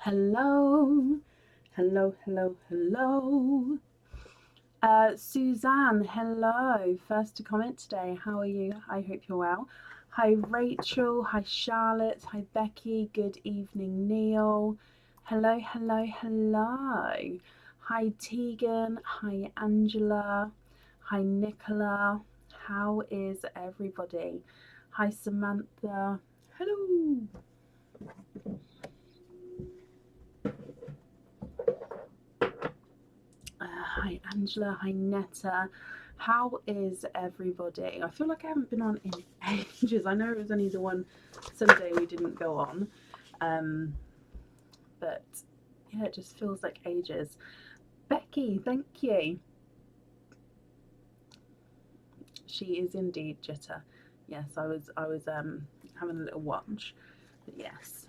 Hello, hello. Suzanne, hello. First to comment today. How are you? I hope you're well. Hi, Rachel. Hi, Charlotte. Hi, Becky. Good evening, Neil. Hello. Hi, Tegan. Hi, Angela. Hi, Nicola. How is everybody? Hi, Samantha. Hello. Hi, Angela. Hi, Netta. How is everybody? I feel like I haven't been on in ages. I know it was only the one Sunday we didn't go on, um, but yeah, it just feels like ages. Becky, thank you. She is indeed Jitter. Yes, I was having a little watch, but yes.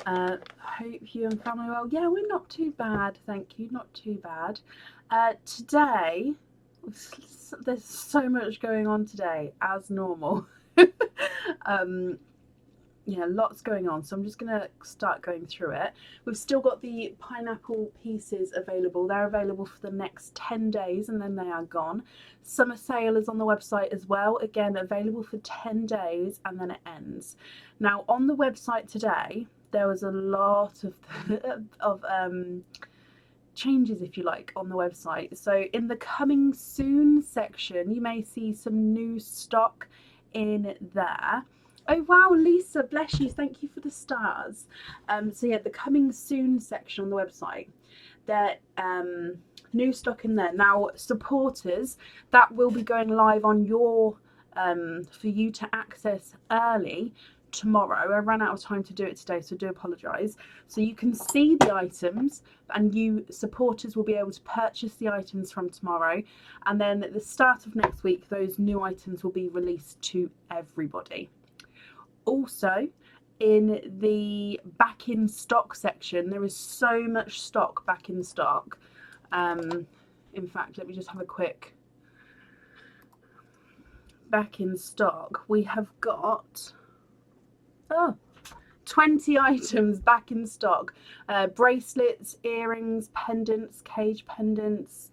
Hope you and family well. Yeah, we're not too bad, thank you. Not too bad. Today, there's so much going on today, as normal. um, yeah, lots going on. So I'm just gonna start going through it. We've still got the pineapple pieces available. They're available for the next 10 days and then they are gone. Summer sale is on the website as well. Again, available for 10 days and then it ends. Now on the website today, there was a lot of changes, if you like, on the website. So in the coming soon section, you may see some new stock in there. Oh wow, Lisa, bless you. Thank you for the stars. So yeah, the coming soon section on the website. There new stock in there. Now, supporters, that will be going live on your for you to access early tomorrow. I ran out of time to do it today, so I do apologise. So you can see the items, and you supporters will be able to purchase the items from tomorrow, and then at the start of next week those new items will be released to everybody. Also, in the back in stock section, there is so much stock back in stock. In fact, let me just have a quick back in stock. We have got 20 items back in stock. Bracelets, earrings, pendants, cage pendants,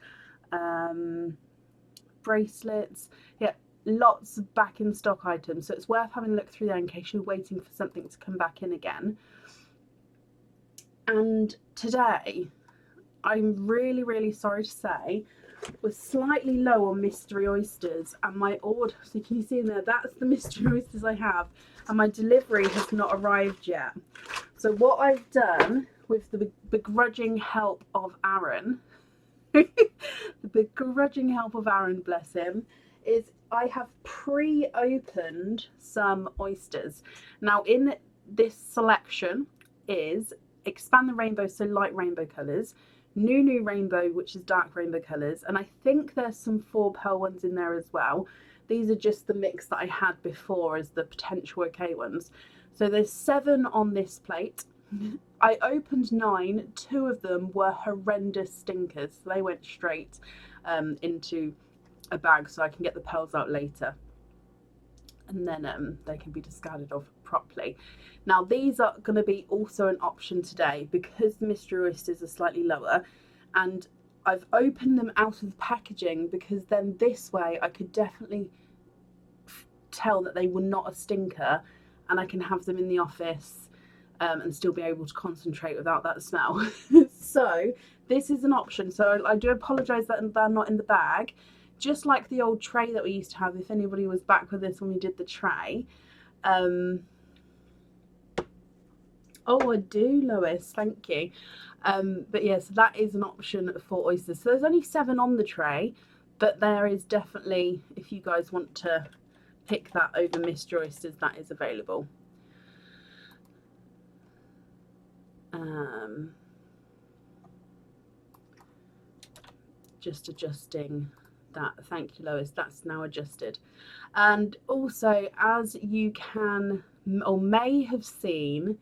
bracelets. Yeah, lots of back in stock items. So it's worth having a look through there in case you're waiting for something to come back in again. And today, I'm really sorry to say, we're slightly low on mystery oysters, and my order, so can you see in there, that's the mystery oysters I have, and my delivery has not arrived yet. So what I've done, with the begrudging help of Aaron, the begrudging help of Aaron, bless him, is I have pre-opened some oysters. Now in this selection is Expand the Rainbow, so light rainbow colours, New Rainbow, which is dark rainbow colours, and I think there's some 4 pearl ones in there as well. These are just the mix that I had before as the potential okay ones. So there's 7 on this plate. I opened 9. 2 of them were horrendous stinkers. So they went straight into a bag so I can get the pearls out later. And then they can be discarded off properly. Now these are going to be also an option today because the mystery oysters are slightly lower, and I've opened them out of the packaging because then this way I could definitely tell that they were not a stinker, and I can have them in the office and still be able to concentrate without that smell. So this is an option. So I do apologise that they're not in the bag. Just like the old tray that we used to have, if anybody was back with this when we did the tray. Oh, I do, Lois, thank you. But yeah, so that is an option for oysters. So there's only 7 on the tray, but there is definitely, if you guys want to pick that over mystery oysters, that is available. Just adjusting that. Thank you, Lois. That's now adjusted. And also, as you can or may have seen,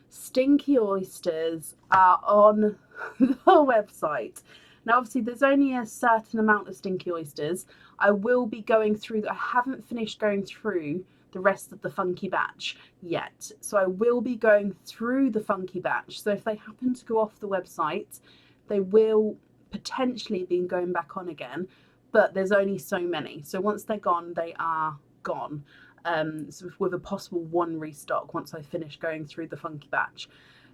stinky oysters are on the website. Now, obviously, there's only a certain amount of stinky oysters. I will be going through, I haven't finished going through the rest of the funky batch yet. So I will be going through the funky batch. So if they happen to go off the website, they will potentially be going back on again, but there's only so many. So once they're gone, they are gone. So with a possible one restock once I finish going through the funky batch.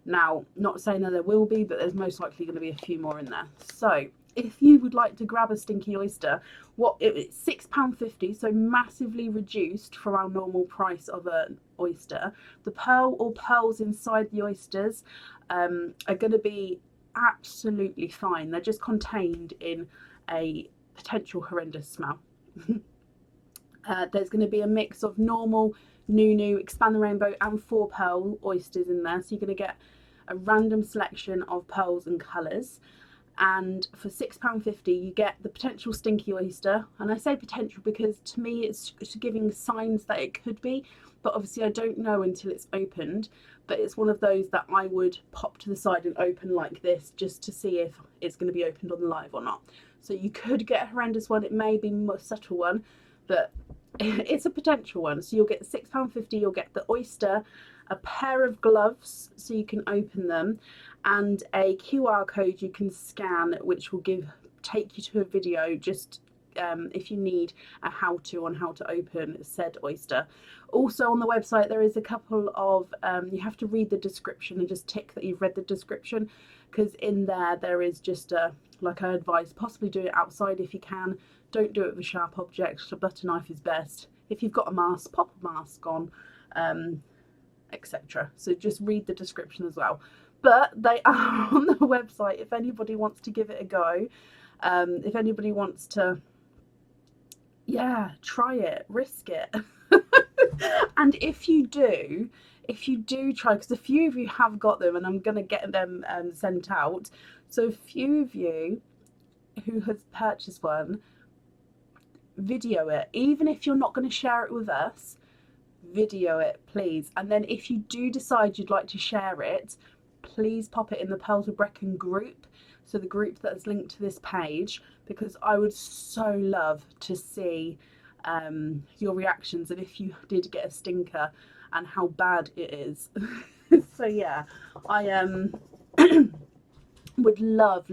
Now, not saying that there will be, but there's most likely going to be a few more in there. So if you would like to grab a stinky oyster, it's £6.50, so massively reduced from our normal price of an oyster. The pearl or pearls inside the oysters are going to be absolutely fine. They're just contained in a potential horrendous smell. There's going to be a mix of normal, Nunu, Expand the Rainbow and 4 pearl oysters in there, so you're going to get a random selection of pearls and colours. And for £6.50 you get the potential stinky oyster, and I say potential because to me it's giving signs that it could be, but obviously I don't know until it's opened. But it's one of those that I would pop to the side and open like this just to see if it's going to be opened on the live or not. So you could get a horrendous one, it may be a more subtle one, but it's a potential one. So you'll get £6.50, you'll get the oyster, a pair of gloves so you can open them, and a QR code you can scan, which will take you to a video just if you need a how-to on how to open said oyster. Also on the website there is a couple of you have to read the description and just tick that you've read the description, because in there is just like I advise, possibly do it outside if you can. Don't do it with a sharp object. A butter knife is best. If you've got a mask, pop a mask on, etc. So just read the description as well. But they are on the website if anybody wants to give it a go. If anybody wants to, try it, risk it. And if you do try, because a few of you have got them and I'm going to get them sent out. So a few of you who have purchased one, video it. Even if you're not going to share it with us, video it please. And then if you do decide you'd like to share it, please pop it in the Pearls of Brecon group, so the group that's linked to this page, because I would so love to see your reactions and if you did get a stinker and how bad it is. So yeah, I would love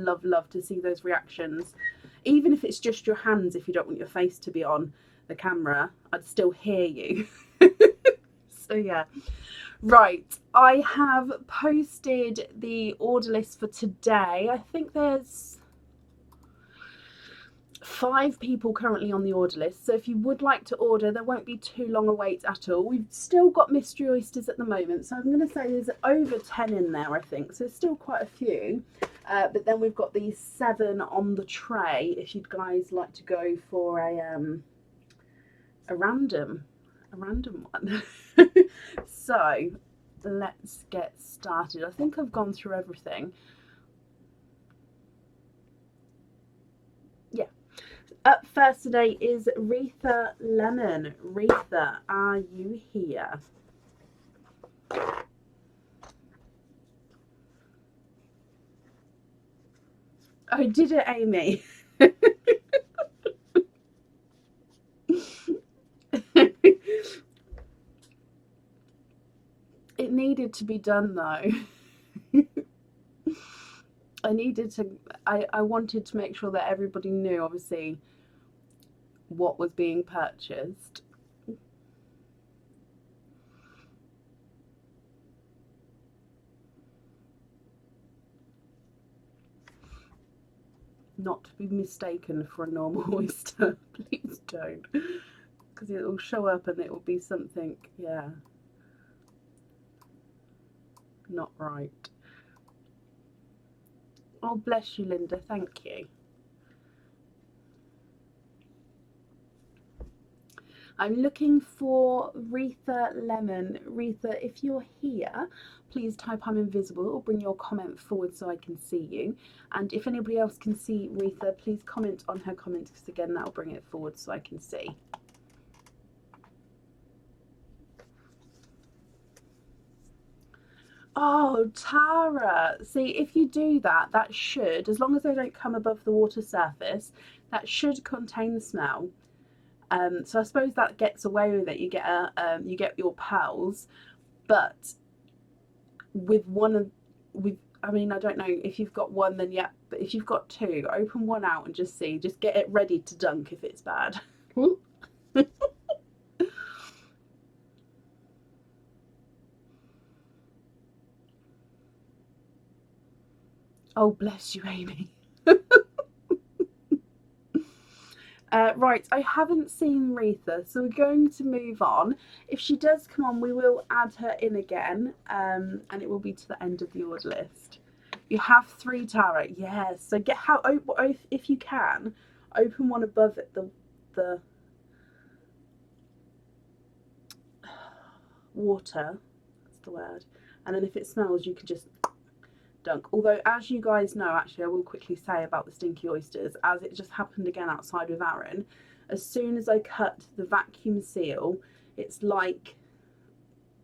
to see those reactions. Even if it's just your hands, if you don't want your face to be on the camera, I'd still hear you. So yeah. Right, I have posted the order list for today. I think there's 5 people currently on the order list. So if you would like to order, there won't be too long a wait at all. We've still got mystery oysters at the moment. So I'm going to say there's over 10 in there, I think. So there's still quite a few. But then we've got these 7 on the tray if you guys like to go for a random one. So let's get started. I think I've gone through everything. Yeah. Up first today is Retha Lemon. Retha, are you here? Oh, did it, Amy? It needed to be done though. I wanted to make sure that everybody knew obviously what was being purchased. Not to be mistaken for a normal oyster. Please don't, because it will show up and it will be something, yeah, not right. Oh, bless you, Linda, thank you. I'm looking for Retha Lemon. Retha, if you're here, please type I'm invisible or bring your comment forward so I can see you. And if anybody else can see Retha, please comment on her comments, because again, that'll bring it forward so I can see. Oh, Tara, see, if you do that, that should, as long as they don't come above the water surface, that should contain the smell. So I suppose that gets away with it. You get your pearls, but with I mean, I don't know if you've got one, then yeah, but if you've got two, open one out and just see. Just get it ready to dunk if it's bad. Oh, bless you, Amy. Right, I haven't seen Retha, so we're going to move on. If she does come on, we will add her in again, and it will be to the end of the order list. You have 3 tarot, yes. So get how if you can, open one above it, the water. That's the word. And then if it smells, you can just dunk. Although, as you guys know, actually, I will quickly say about the stinky oysters, as it just happened again outside with Aaron. As soon as I cut the vacuum seal, it's like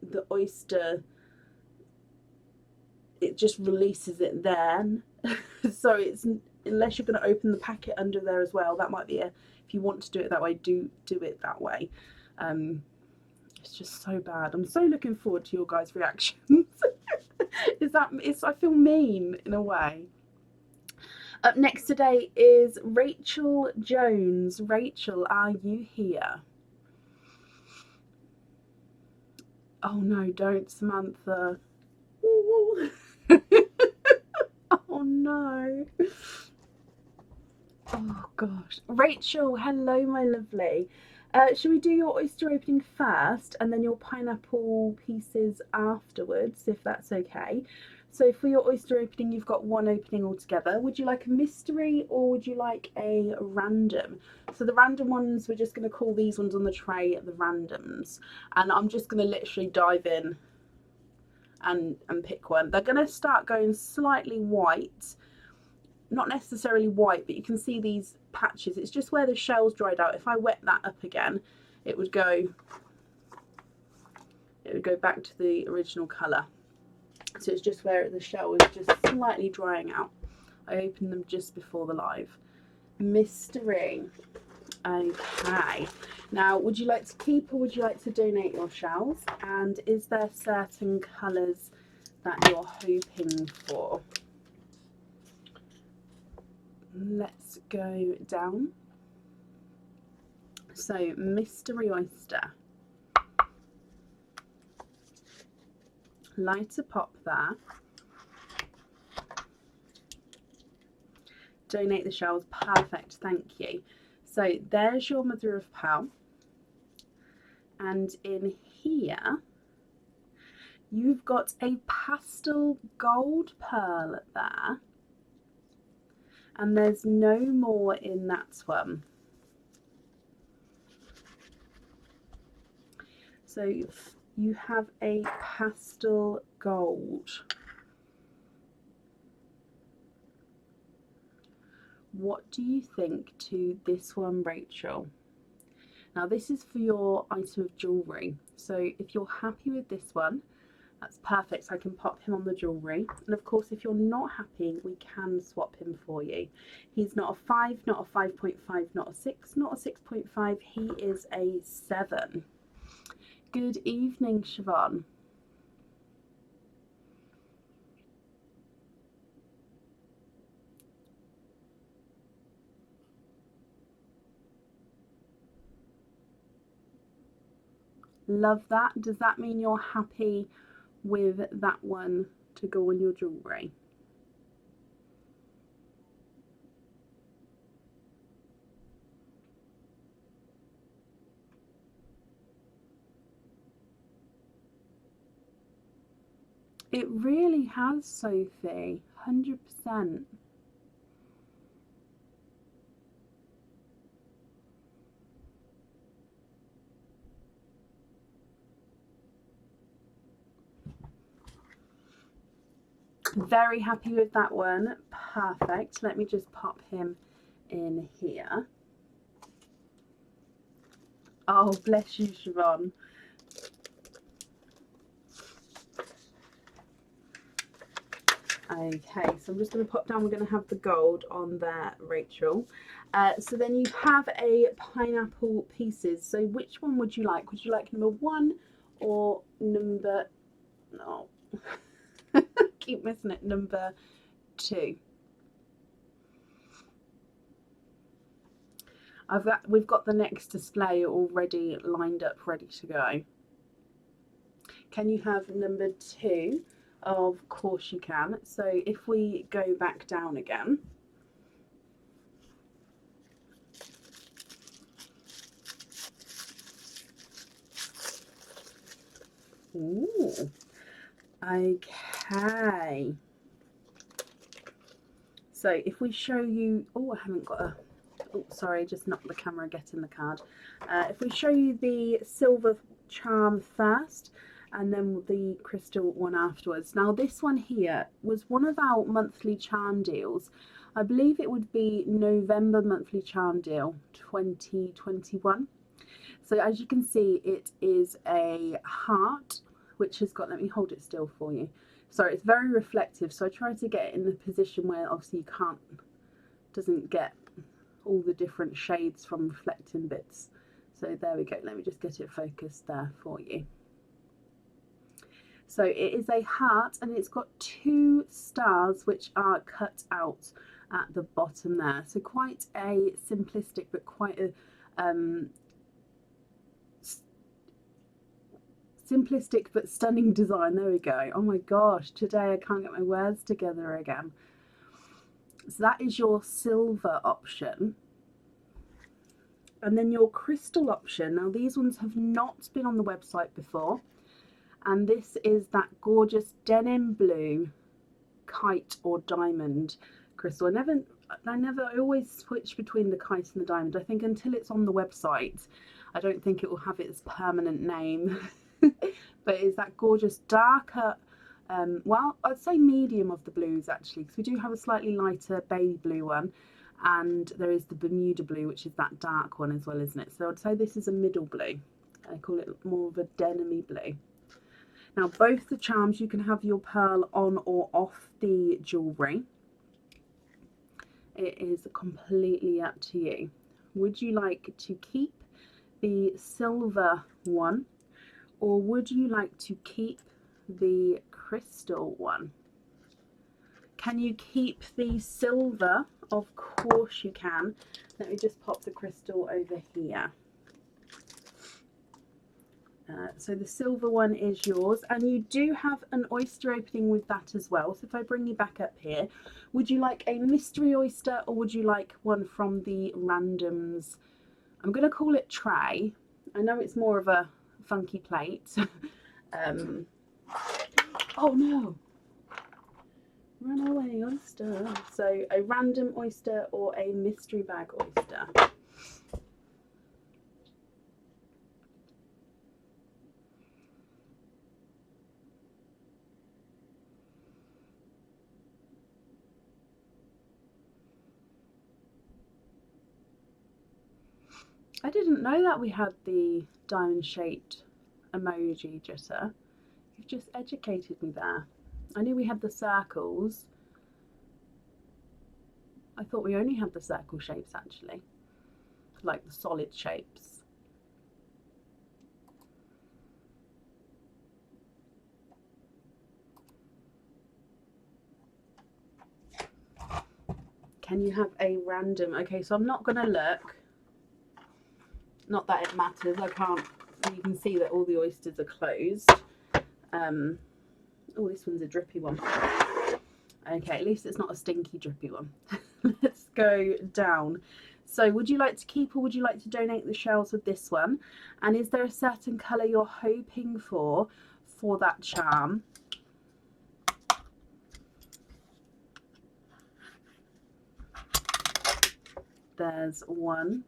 the oyster, it just releases it then. So it's, unless you're going to open the packet under there as well, that might be if you want to do it that way, do it that way. It's just so bad. I'm so looking forward to your guys' reactions. I feel mean in a way. Up next today is Rachel Jones. Rachel, are you here? Oh no, don't, Samantha. Oh no. Oh gosh. Rachel, hello my lovely. Shall we do your oyster opening first and then your pineapple pieces afterwards, if that's okay? So for your oyster opening, you've got one opening altogether. Would you like a mystery or would you like a random? So the random ones, we're just going to call these ones on the tray the randoms. And I'm just going to literally dive in and pick one. They're going to start going slightly white. Not necessarily white, but you can see these patches. It's just where the shell's dried out. If I wet that up again, it would go back to the original colour. So it's just where the shell is just slightly drying out. I opened them just before the live. Mystery. Okay. Now, would you like to keep or would you like to donate your shells? And is there certain colours that you're hoping for? Let's go down. So, mystery oyster. Lighter pop there. Donate the shells. Perfect, thank you. So there's your mother of pearl. And in here, you've got a pastel gold pearl there. And there's no more in that one. So you have a pastel gold. What do you think to this one, Rachel? Now this is for your item of jewellery. So if you're happy with this one, that's perfect. I can pop him on the jewellery. And of course, if you're not happy, we can swap him for you. He's not a 5, not a 5.5, not a 6, not a 6.5. He is a 7. Good evening, Siobhan. Love that. Does that mean you're happy with that one to go on your jewellery? It really has, Sophie. 100%. Very happy with that one. Perfect. Let me just pop him in here. Oh, bless you, Siobhan. Okay, so I'm just going to pop down, we're going to have the gold on there, Rachel. So then you have a pineapple pieces. So which one would you like? Would you like number 1 or number, no, keep missing it, number 2? We've got the next display already lined up, ready to go. Can you have number 2? Of course you can. So if we go back down again, ooh, okay. So if we show you, oh, I haven't got a, oh, sorry, just knocked the camera getting the card. If we show you the silver charm first, and then the crystal one afterwards. Now this one here was one of our monthly charm deals. I believe it would be November monthly charm deal 2021. So as you can see, it is a heart which has got, let me hold it still for you. Sorry, it's very reflective, so I try to get it in the position where obviously you can't, doesn't get all the different shades from reflecting bits. So there we go, let me just get it focused there for you. So it is a heart and it's got 2 stars which are cut out at the bottom there. So quite a simplistic but quite a simplistic but stunning design. There we go. Oh my gosh, today I can't get my words together again. So that is your silver option. And then your crystal option. Now these ones have not been on the website before. And this is that gorgeous denim blue kite or diamond crystal. I always switch between the kite and the diamond. I think until it's on the website, I don't think it will have its permanent name. But it's that gorgeous darker, well, I'd say medium of the blues actually, because we do have a slightly lighter baby blue one, and there is the Bermuda blue, which is that dark one as well, isn't it? So I'd say this is a middle blue. I call it more of a denim-y blue. Now both the charms, you can have your pearl on or off the jewellery. It is completely up to you. Would you like to keep the silver one, or would you like to keep the crystal one? Can you keep the silver? Of course you can. Let me just pop the crystal over here. So the silver one is yours, and you do have an oyster opening with that as well. So if I bring you back up here, would you like a mystery oyster or would you like one from the randoms? I'm going to call it tray. I know it's more of a funky plate. Oh no! Run away oyster. So a random oyster or a mystery bag oyster. I didn't know that we had the diamond shaped emoji, Jutta. You've just educated me there. I knew we had the circles. I thought we only had the circle shapes actually, like the solid shapes. Can you have a random? Okay, so I'm not going to look. Not that it matters. I can't. You can see that all the oysters are closed. Oh, this one's a drippy one. Okay, at least it's not a stinky drippy one. Let's go down. So would you like to keep or would you like to donate the shells with this one? And is there a certain colour you're hoping for that charm? There's one.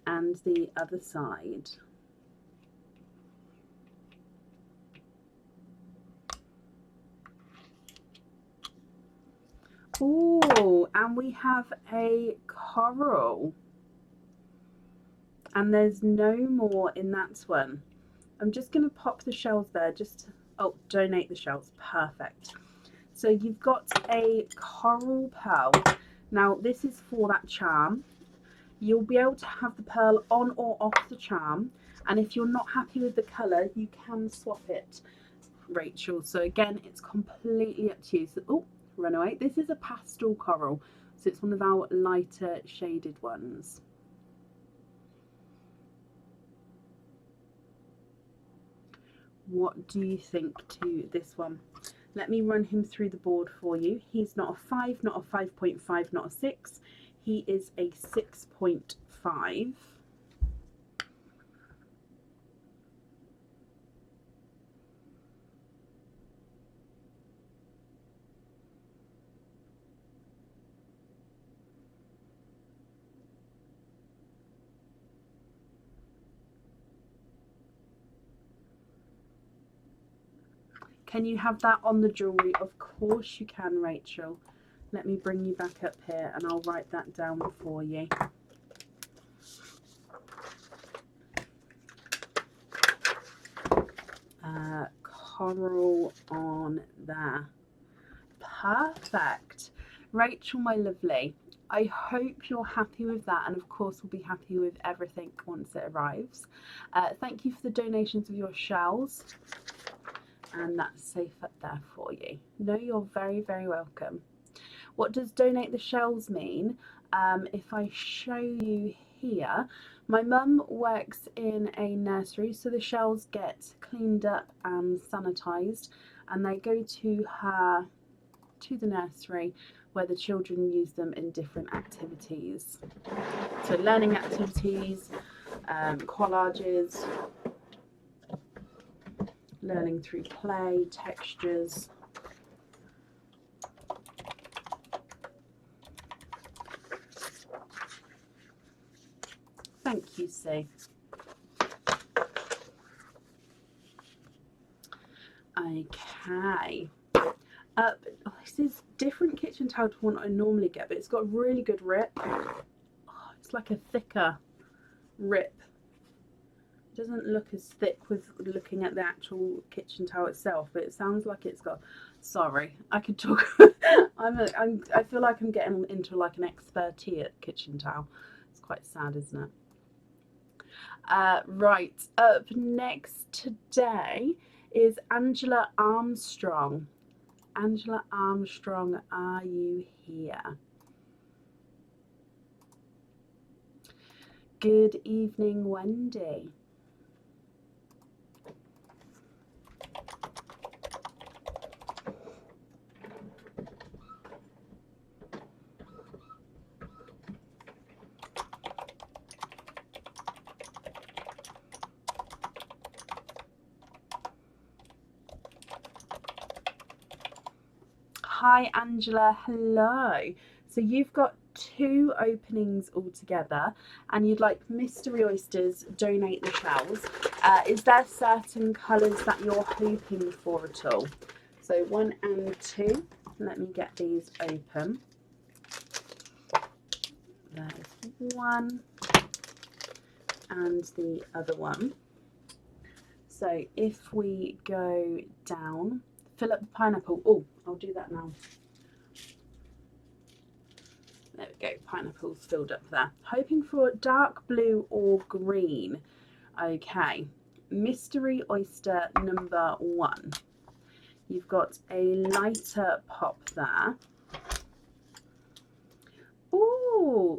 And the other side. Oh, and we have a coral. And there's no more in that one. I'm just going to pop the shells there just Oh, donate the shells. Perfect. So you've got a coral pearl. Now this is for that charm. You'll be able to have the pearl on or off the charm, and if you're not happy with the colour, you can swap it, Rachel. So again, it's completely up to you. So, oh, run away. This is a pastel coral, so it's one of our lighter shaded ones. What do you think to this one? Let me run him through the board for you. He's not a 5, not a 5.5, not a 6. He is a 6.5. Can you have that on the jewellery? Of course you can, Rachel. Let me bring you back up here and I'll write that down for you. Coral on there. Perfect. Rachel, my lovely, I hope you're happy with that, and of course we'll be happy with everything once it arrives. Thank you for the donations of your shells, and that's safe up there for you. No, you're very, very welcome. What does donate the shells mean? If I show you here, my mum works in a nursery, so the shells get cleaned up and sanitised, and they go to the nursery where the children use them in different activities. So learning activities, collages, learning through play, textures. Thank you, C. Okay. This is different kitchen towel to one I normally get, but it's got a really good rip. Oh, it's like a thicker rip. It doesn't look as thick with looking at the actual kitchen towel itself, but it sounds like it's got. Sorry, I could talk. I feel like I'm getting into like an expertise at kitchen towel. It's quite sad, isn't it? Right, up next today is Angela Armstrong. Angela Armstrong, are you here? Good evening, Wendy. Hi Angela, hello. So you've got 2 openings altogether and you'd like Mystery Oysters donate the shells. Is there certain colours that you're hoping for at all? So 1 and 2, let me get these open. There's one and the other one. So if we go down, fill up the pineapple. Oh, I'll do that now. There we go, pineapple's filled up there. Hoping for dark blue or green. Okay, Mystery Oyster number 1. You've got a lighter pop there. Ooh,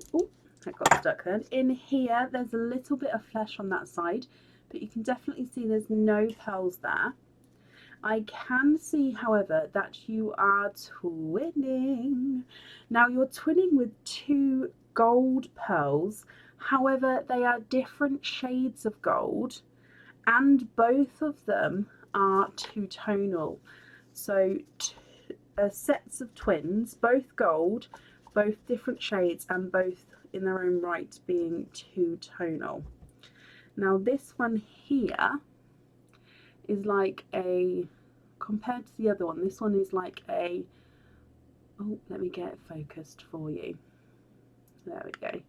that got stuck then. In here, there's a little bit of flesh on that side, but you can definitely see there's no pearls there. I can see, however, that you are twinning. Now you're twinning with 2 gold pearls, however they are different shades of gold and both of them are two-tonal. So sets of twins, both gold, both different shades and both in their own right being two-tonal. Now this one here is like a, compared to the other one, this one is like a, oh, let me get it focused for you. There we go.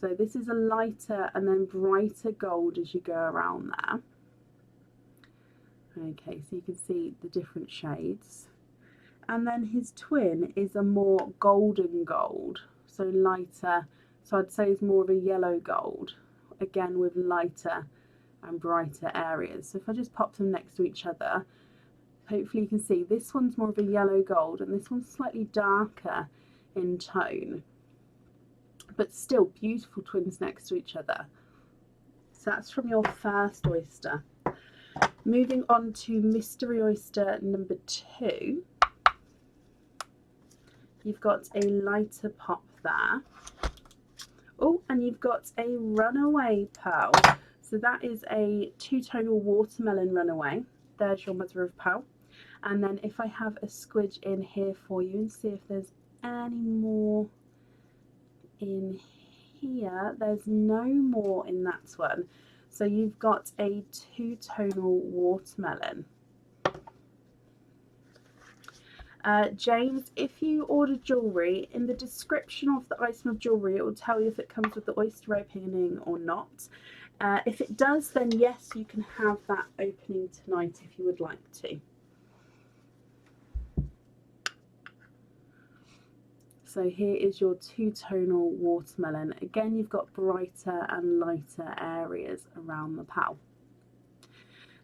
So this is a lighter and then brighter gold as you go around there. Okay, so you can see the different shades. And then his twin is a more golden gold, so lighter. So I'd say it's more of a yellow gold, again with lighter and brighter areas. So if I just pop them next to each other, hopefully you can see this one's more of a yellow gold and this one's slightly darker in tone, but still beautiful twins next to each other. So that's from your first oyster. Moving on to mystery oyster number 2. You've got a lighter pop there. Oh, and you've got a runaway pearl. So that is a two-tonal watermelon runaway. There's your mother of pearl. And then if I have a squidge in here for you and see if there's any more in here, there's no more in that one. So you've got a two-tonal watermelon. James, if you order jewellery, in the description of the item of jewellery, it will tell you if it comes with the oyster opening or not. If it does, then yes, you can have that opening tonight if you would like to. So here is your two-tonal watermelon. Again, you've got brighter and lighter areas around the pearl.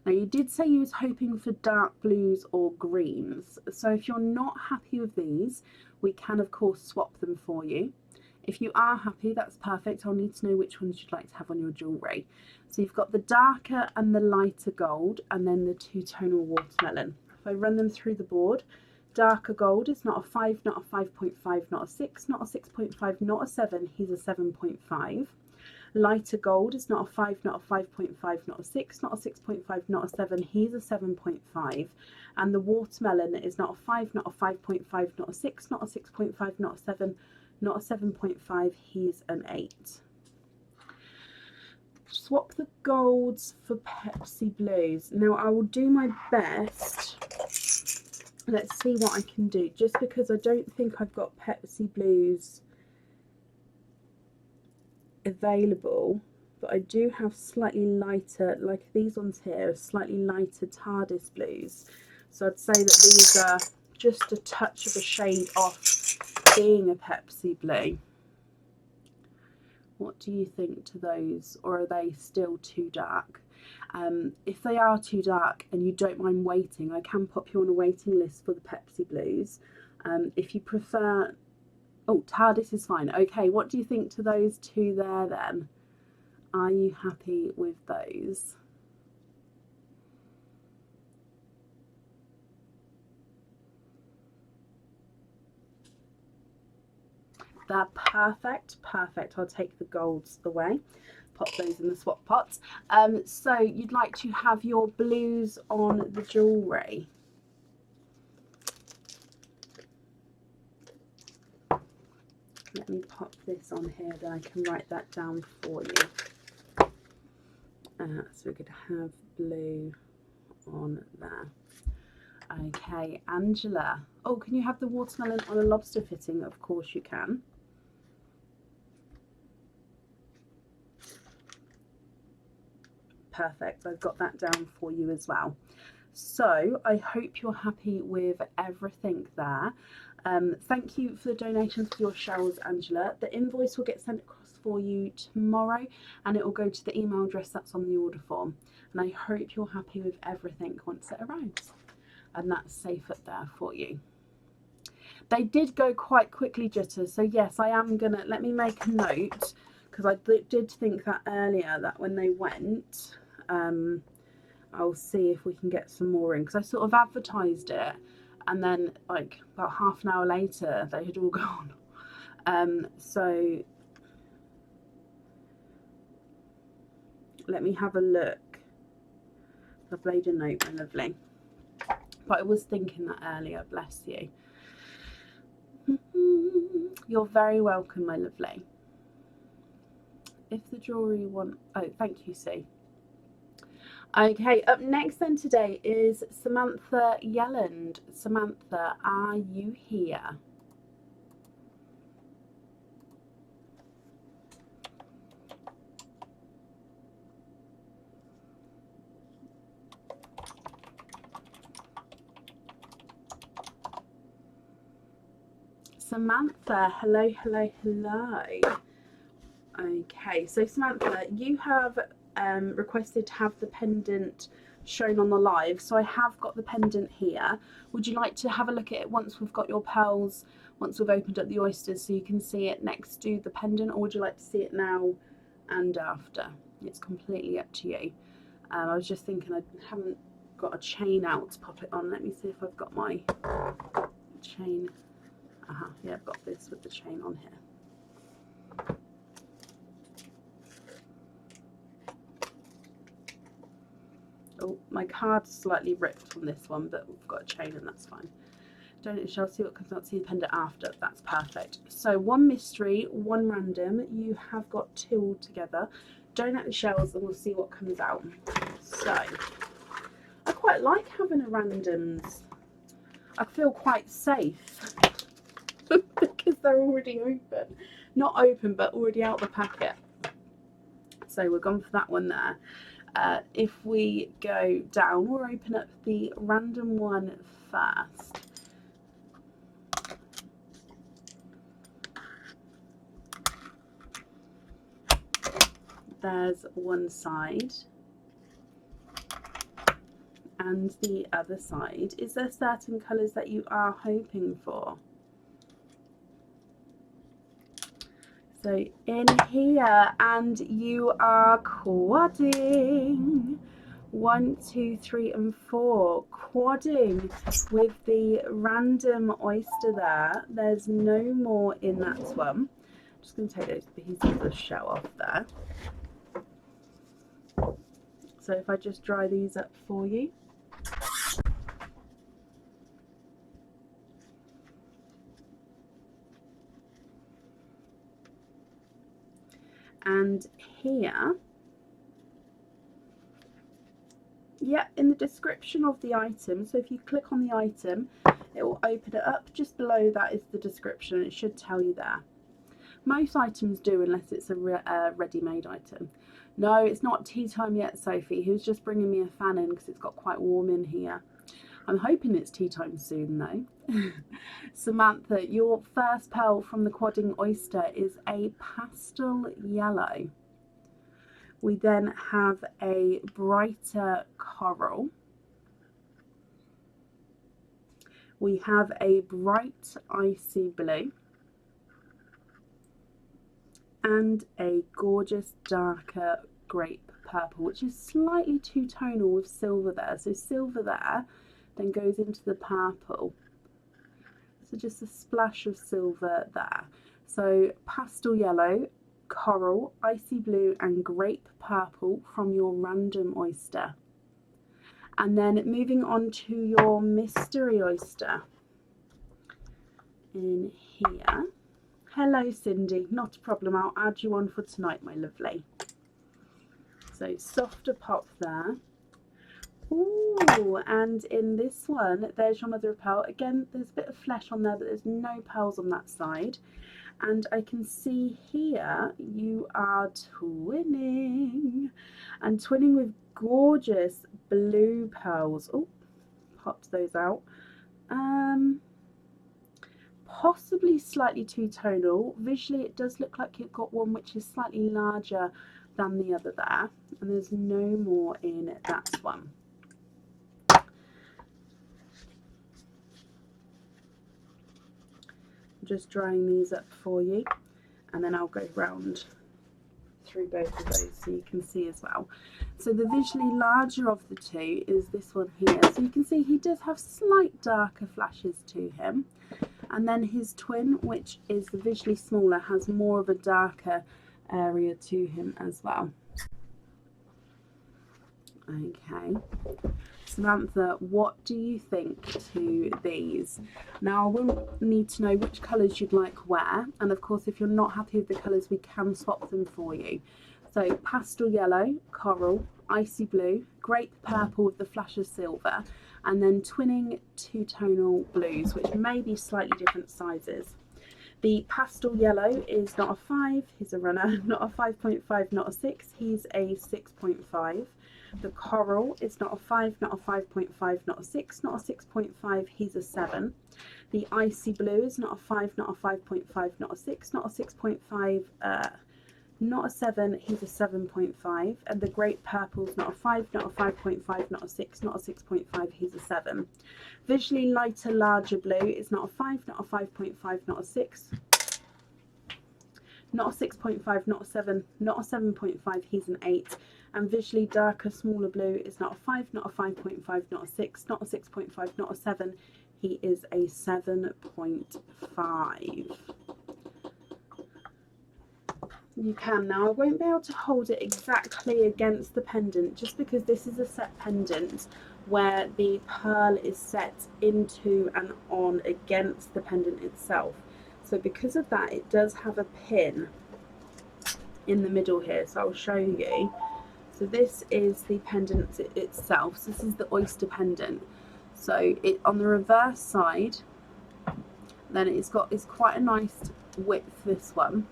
Now you did say you was hoping for dark blues or greens, so if you're not happy with these, we can of course swap them for you. If you are happy, that's perfect. I'll need to know which ones you'd like to have on your jewellery. So you've got the darker and the lighter gold, and then the two-tonal watermelon. If I run them through the board, darker gold is not a 5, not a 5.5, not a 6, not a 6.5, not a 7, he's a 7.5. Lighter gold is not a 5, not a 5.5, not a 6, not a 6.5, not a 7, he's a 7.5. And the watermelon is not a 5, not a 5.5, not a 6, not a 6.5, not a 7, not a 7.5, he's an 8. Swap the golds for Pepsi Blues. Now I will do my best. Let's see what I can do, just because I don't think I've got Pepsi Blues available, but I do have slightly lighter, like these ones here, slightly lighter TARDIS blues. So I'd say that these are just a touch of a shade off being a Pepsi blue. What do you think to those, or are they still too dark? If they are too dark and you don't mind waiting, I can pop you on a waiting list for the Pepsi blues. If you prefer, oh, TARDIS is fine. Okay, what do you think to those two there then? Are you happy with those? They're perfect, perfect. I'll take the golds away, pop those in the swap pots. So you'd like to have your blues on the jewellery. Let me pop this on here, then I can write that down for you. So we could have blue on there. Okay, Angela. Oh, can you have the watermelon on a lobster fitting? Of course you can. Perfect, I've got that down for you as well. So I hope you're happy with everything there. Thank you for the donations for your shells, Angela. The invoice will get sent across for you tomorrow, and it will go to the email address that's on the order form. And I hope you're happy with everything once it arrives. And that's safe up there for you. They did go quite quickly, Jitter, so yes, I am gonna, let me make a note, because I did think that earlier, that when they went, I'll see if we can get some more in, because I sort of advertised it, and then like about half an hour later they had all gone. So let me have a look. I've made a note, my lovely, but I was thinking that earlier. Bless you. You're very welcome, my lovely. If the jewellery want, oh, thank you, Sue. Okay, up next then today is Samantha Yelland. Samantha, are you here? Samantha, hello, hello, hello. Okay, so Samantha, you have requested to have the pendant shown on the live, so I have got the pendant here. Would you like to have a look at it once we've got your pearls, once we've opened up the oysters, so you can see it next to the pendant, or would you like to see it now and after? It's completely up to you. I was just thinking I haven't got a chain out to pop it on. Let me see if I've got my chain. Yeah, I've got this with the chain on here. Oh, my card's slightly ripped on this one, but we've got a chain and that's fine. Don't shall see what comes out, see the pendant after. That's perfect. So one mystery, one random. You have got two all together. Donate the shells and we'll see what comes out. So I quite like having a randoms. I feel quite safe because they're already open. Not open, but already out the packet. So we're gone for that one there. If we go down, we'll open up the random one first. There's one side and the other side. Is there certain colours that you are hoping for? So in here, and you are quadding. 1, 2, 3 and 4, quadding with the random oyster there. There's no more in that one. I'm just going to take those pieces of the shell off there. So if I just dry these up for you. And here, yeah, in the description of the item, so if you click on the item, it will open it up. Just below that is the description. It should tell you there. Most items do, unless it's a ready-made item. No, it's not tea time yet, Sophie. He was just bringing me a fan in because it's got quite warm in here. I'm hoping it's tea time soon though. Samantha, your first pearl from the quadding oyster is a pastel yellow. We then have a brighter coral. We have a bright icy blue. And a gorgeous darker grape purple, which is slightly two-tonal with silver there. So silver there then goes into the purple. So just a splash of silver there. So pastel yellow, coral, icy blue and grape purple from your random oyster. And then moving on to your mystery oyster in here. Hello Cindy, not a problem, I'll add you on for tonight, my lovely. So softer pop there. Ooh, and in this one, there's your mother of pearl. Again, there's a bit of flesh on there, but there's no pearls on that side. And I can see here you are twinning. And twinning with gorgeous blue pearls. Oh, popped those out. Possibly slightly two-tonal. Visually it does look like you've got one which is slightly larger than the other there, and there's no more in that one. I'm just drying these up for you, and then I'll go round through both of those so you can see as well. So the visually larger of the two is this one here. So you can see he does have slight darker flashes to him. And then his twin, which is the visually smaller, has more of a darker area to him as well. Okay. Samantha, what do you think to these? Now, I will need to know which colours you'd like where. And of course, if you're not happy with the colours, we can swap them for you. So pastel yellow, coral, icy blue, grape purple with the flash of silver, and then twinning two-tonal blues, which may be slightly different sizes. The pastel yellow is not a 5, he's a runner, not a 5.5, not a 6, he's a 6.5. The coral is not a 5, not a 5.5, not a 6, not a 6.5, he's a 7. The icy blue is not a 5, not a 5.5, not a 6, not a 6.5, not a 7, he's a 7.5. And the great purple is not a 5, not a 5.5, not a 6, not a 6.5, he's a 7. Visually lighter, larger blue is not a 5, not a 5.5, not a 6, not a 6.5, not a 7, not a 7.5, he's an 8. And visually darker, smaller blue is not a 5, not a 5.5, not a 6, not a 6.5, not a 7, he is a 7.5. You can now. I won't be able to hold it exactly against the pendant just because this is a set pendant where the pearl is set into and on against the pendant itself. So because of that, it does have a pin in the middle here. So I'll show you. So this is the pendant itself. So this is the oyster pendant. So it on the reverse side, then it's quite a nice width, this one.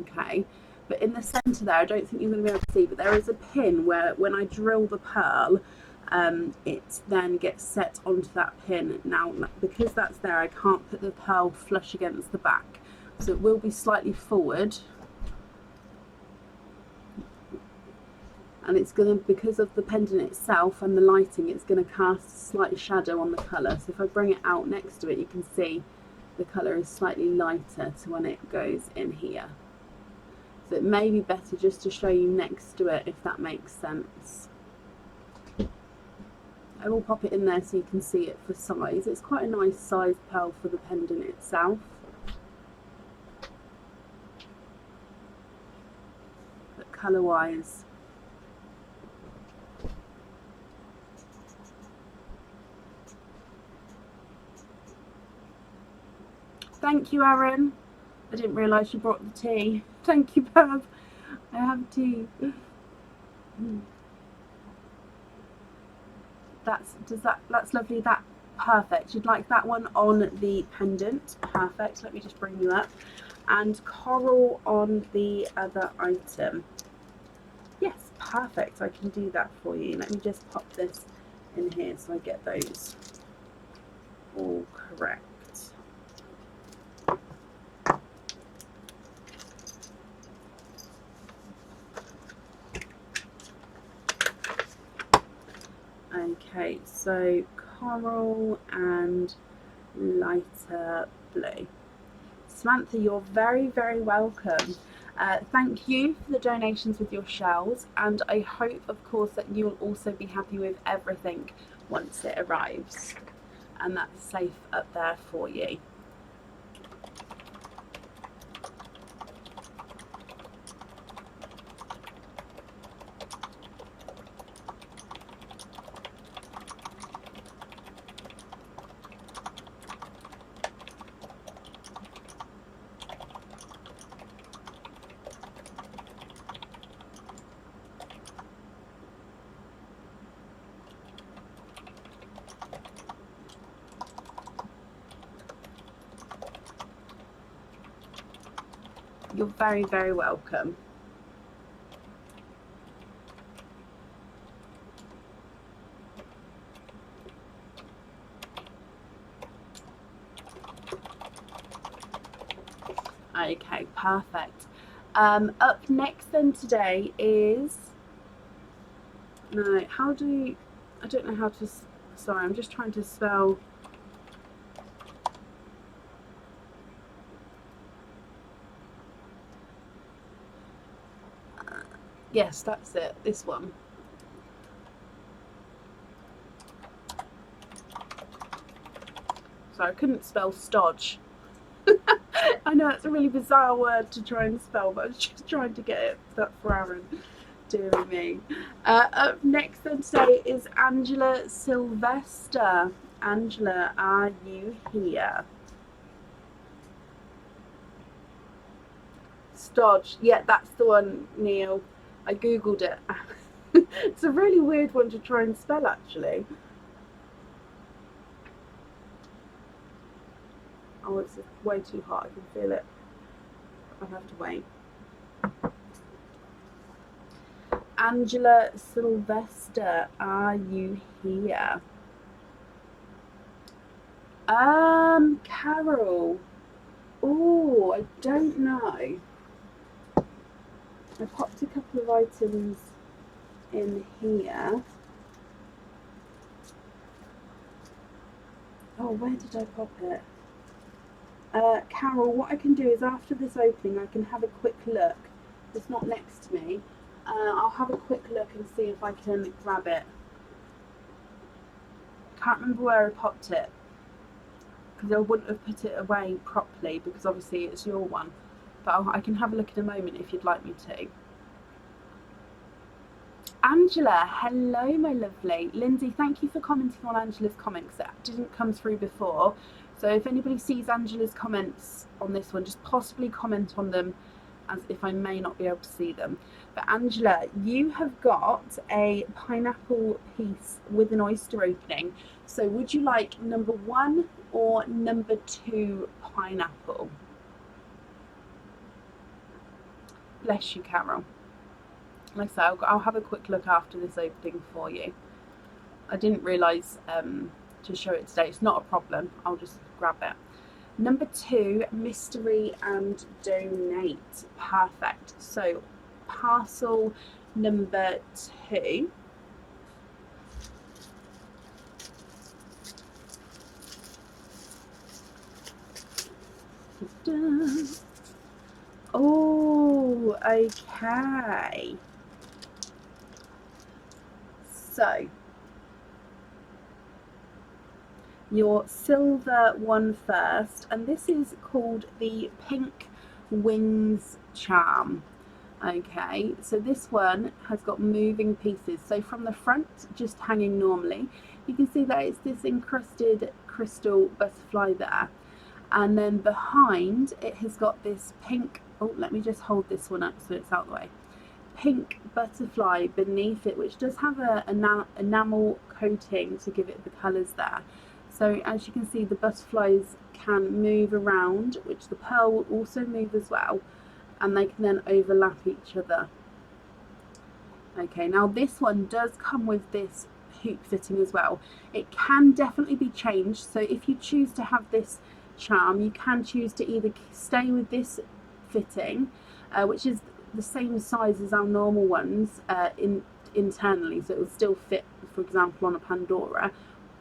Okay. But in the centre there, I don't think you're going to be able to see, but there is a pin where when I drill the pearl, it then gets set onto that pin. Now, because that's there, I can't put the pearl flush against the back. So it will be slightly forward. And it's going to, because of the pendant itself and the lighting, it's going to cast a slight shadow on the colour. So if I bring it out next to it, you can see the colour is slightly lighter to when it goes in here. So it may be better just to show you next to it, if that makes sense. I will pop it in there so you can see it for size. It's quite a nice sized pearl for the pendant itself. But colour wise, thank you, Aaron. I didn't realise you brought the tea. Thank you, Bev. I have tea. That's lovely. That perfect. You'd like that one on the pendant. Perfect. Let me just bring you up. And coral on the other item. Yes, perfect. I can do that for you. Let me just pop this in here so I get those all correct. Okay, so coral and lighter blue. Samantha, you're very, very welcome. Thank you for the donations with your shells, and I hope, of course, that you'll also be happy with everything once it arrives, and that's safe up there for you. You're very, very welcome. Okay, perfect. Up next then today is, no, how do you, I don't know how to, sorry, I'm just trying to spell. Yes, that's it, this one. Sorry, I couldn't spell stodge. I know it's a really bizarre word to try and spell, but I was just trying to get it for Aaron. Dear me. Up next then today is Angela Sylvester. Angela, are you here? Stodge, yeah, that's the one, Neil. I googled it. It's a really weird one to try and spell, actually. Oh, it's way too hot. I can feel it. I'll have to wait. Angela Sylvester, are you here? Carol. Oh, I don't know. I popped a couple of items in here. Oh, where did I pop it? Carol, what I can do is after this opening, I can have a quick look. It's not next to me. I'll have a quick look and see if I can grab it. Can't remember where I popped it because I wouldn't have put it away properly because obviously it's your one. But I can have a look in a moment if you'd like me to. Angela, hello my lovely. Lindsay, thank you for commenting on Angela's comments. That didn't come through before. So if anybody sees Angela's comments on this one, just possibly comment on them as if I may not be able to see them. But Angela, you have got a pineapple piece with an oyster opening. So would you like number 1 or number 2 pineapple? Bless you, Carol. Like I say, I'll have a quick look after this opening for you. I didn't realise to show it today. It's not a problem. I'll just grab it. Number 2, mystery and donate. Perfect. So parcel number 2. Oh, okay. So your silver one first, and this is called the Pink Wings charm. Okay, so this one has got moving pieces. So from the front, just hanging normally, you can see that it's this encrusted crystal butterfly there, and then behind it has got this pink, oh, let me just hold this one up so it's out of the way, pink butterfly beneath it, which does have an enamel coating to give it the colours there. So as you can see, the butterflies can move around, which the pearl will also move as well, and they can then overlap each other. Okay, now this one does come with this hoop fitting as well. It can definitely be changed, so if you choose to have this charm, you can choose to either stay with this fitting, which is the same size as our normal ones internally, so it will still fit, for example, on a Pandora,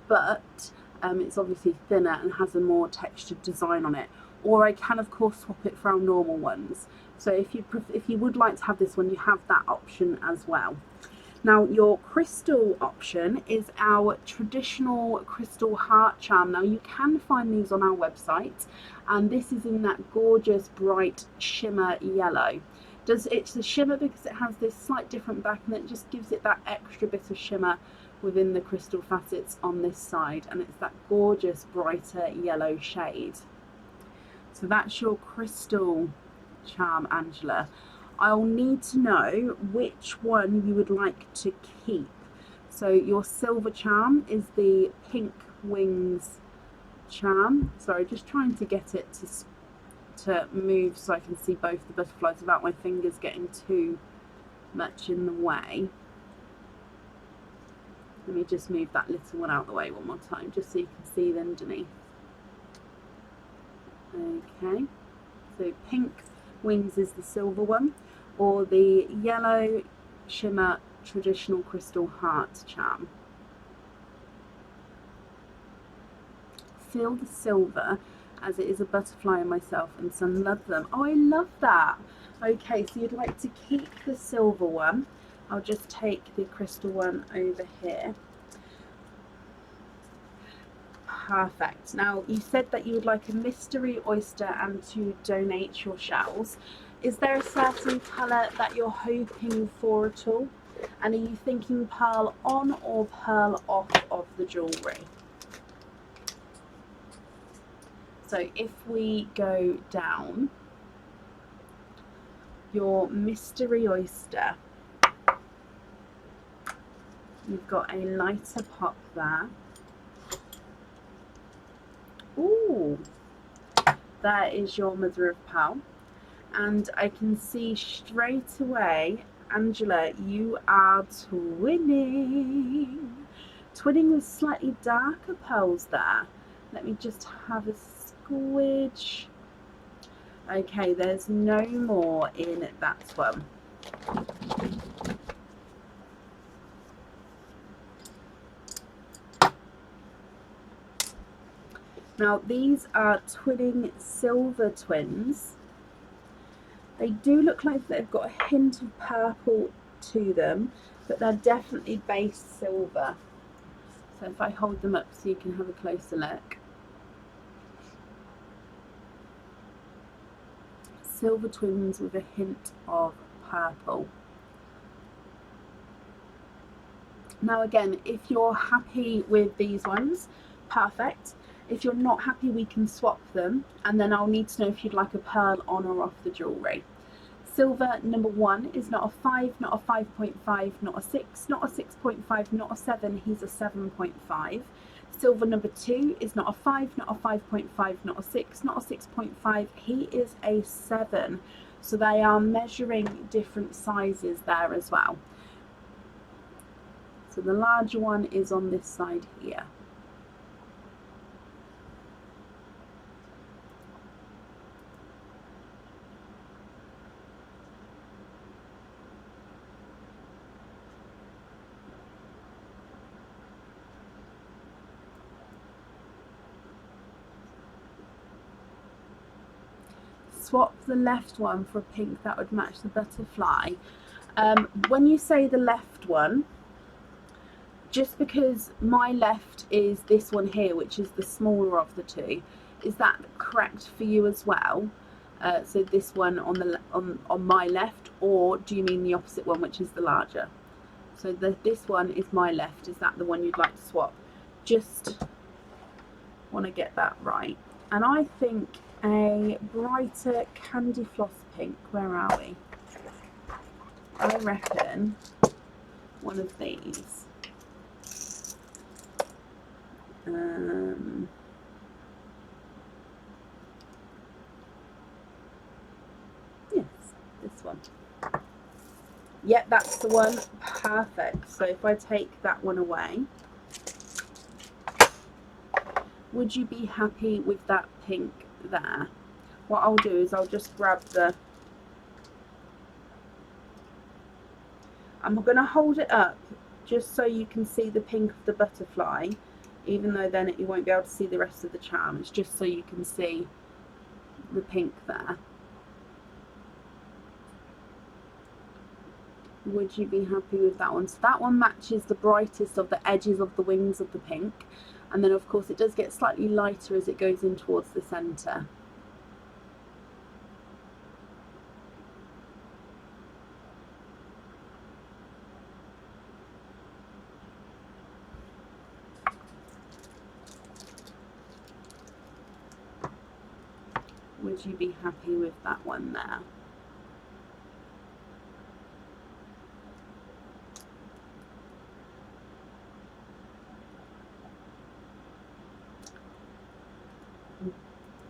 but it's obviously thinner and has a more textured design on it. Or I can of course swap it for our normal ones. So if you would like to have this one, you have that option as well. Now your crystal option is our traditional crystal heart charm. Now you can find these on our website, and this is in that gorgeous bright shimmer yellow. It's a shimmer because it has this slight different back, and it just gives it that extra bit of shimmer within the crystal facets on this side, and it's that gorgeous brighter yellow shade. So that's your crystal charm, Angela. I'll need to know which one you would like to keep. So your silver charm is the Pink Wings charm. Sorry, just trying to get it to move so I can see both the butterflies without my fingers getting too much in the way. Let me just move that little one out of the way one more time, just so you can see it underneath. Okay, so Pink Wings is the silver one, or the yellow shimmer traditional crystal heart charm. Feel the silver, as it is a butterfly and myself and son love them. Oh, I love that. Okay, so you'd like to keep the silver one. I'll just take the crystal one over here. Perfect. Now you said that you would like a mystery oyster and to donate your shells. Is there a certain colour that you're hoping for at all? And are you thinking pearl on or pearl off of the jewellery? So if we go down, your mystery oyster, you've got a lighter pop there. Ooh, there is your mother of pearl, and I can see straight away Angela, you are twinning. Twinning with slightly darker pearls there. Let me just have a squidge. Okay, there's no more in that one. Now these are twinning silver twins. They do look like they've got a hint of purple to them, but they're definitely base silver. So if I hold them up so you can have a closer look. Silver twins with a hint of purple. Now again, if you're happy with these ones, perfect. If you're not happy, we can swap them, and then I'll need to know if you'd like a pearl on or off the jewellery. Silver number 1 is not a 5, not a 5.5, not a 6, not a 6.5, not a 7, he's a 7.5. Silver number 2 is not a 5, not a 5.5, not a 6, not a 6.5, he is a 7. So they are measuring different sizes there as well. So the larger one is on this side here. Swap the left one for a pink that would match the butterfly. When you say the left one, just because my left is this one here, which is the smaller of the two, is that correct for you as well? So this one on my left, or do you mean the opposite one, which is the larger? So this one is my left. Is that the one you'd like to swap? Just want to get that right. And I think a brighter candy floss pink, where are we? I reckon one of these. Yes, this one. Yep, that's the one. Perfect. So if I take that one away, would you be happy with that pink there? What I'll do is I'll just grab the... I'm going to hold it up just so you can see the pink of the butterfly, even though then you won't be able to see the rest of the charm. It's just so you can see the pink there. Would you be happy with that one? So that one matches the brightest of the edges of the wings of the pink, and then of course it does get slightly lighter as it goes in towards the centre. Would you be happy with that one there?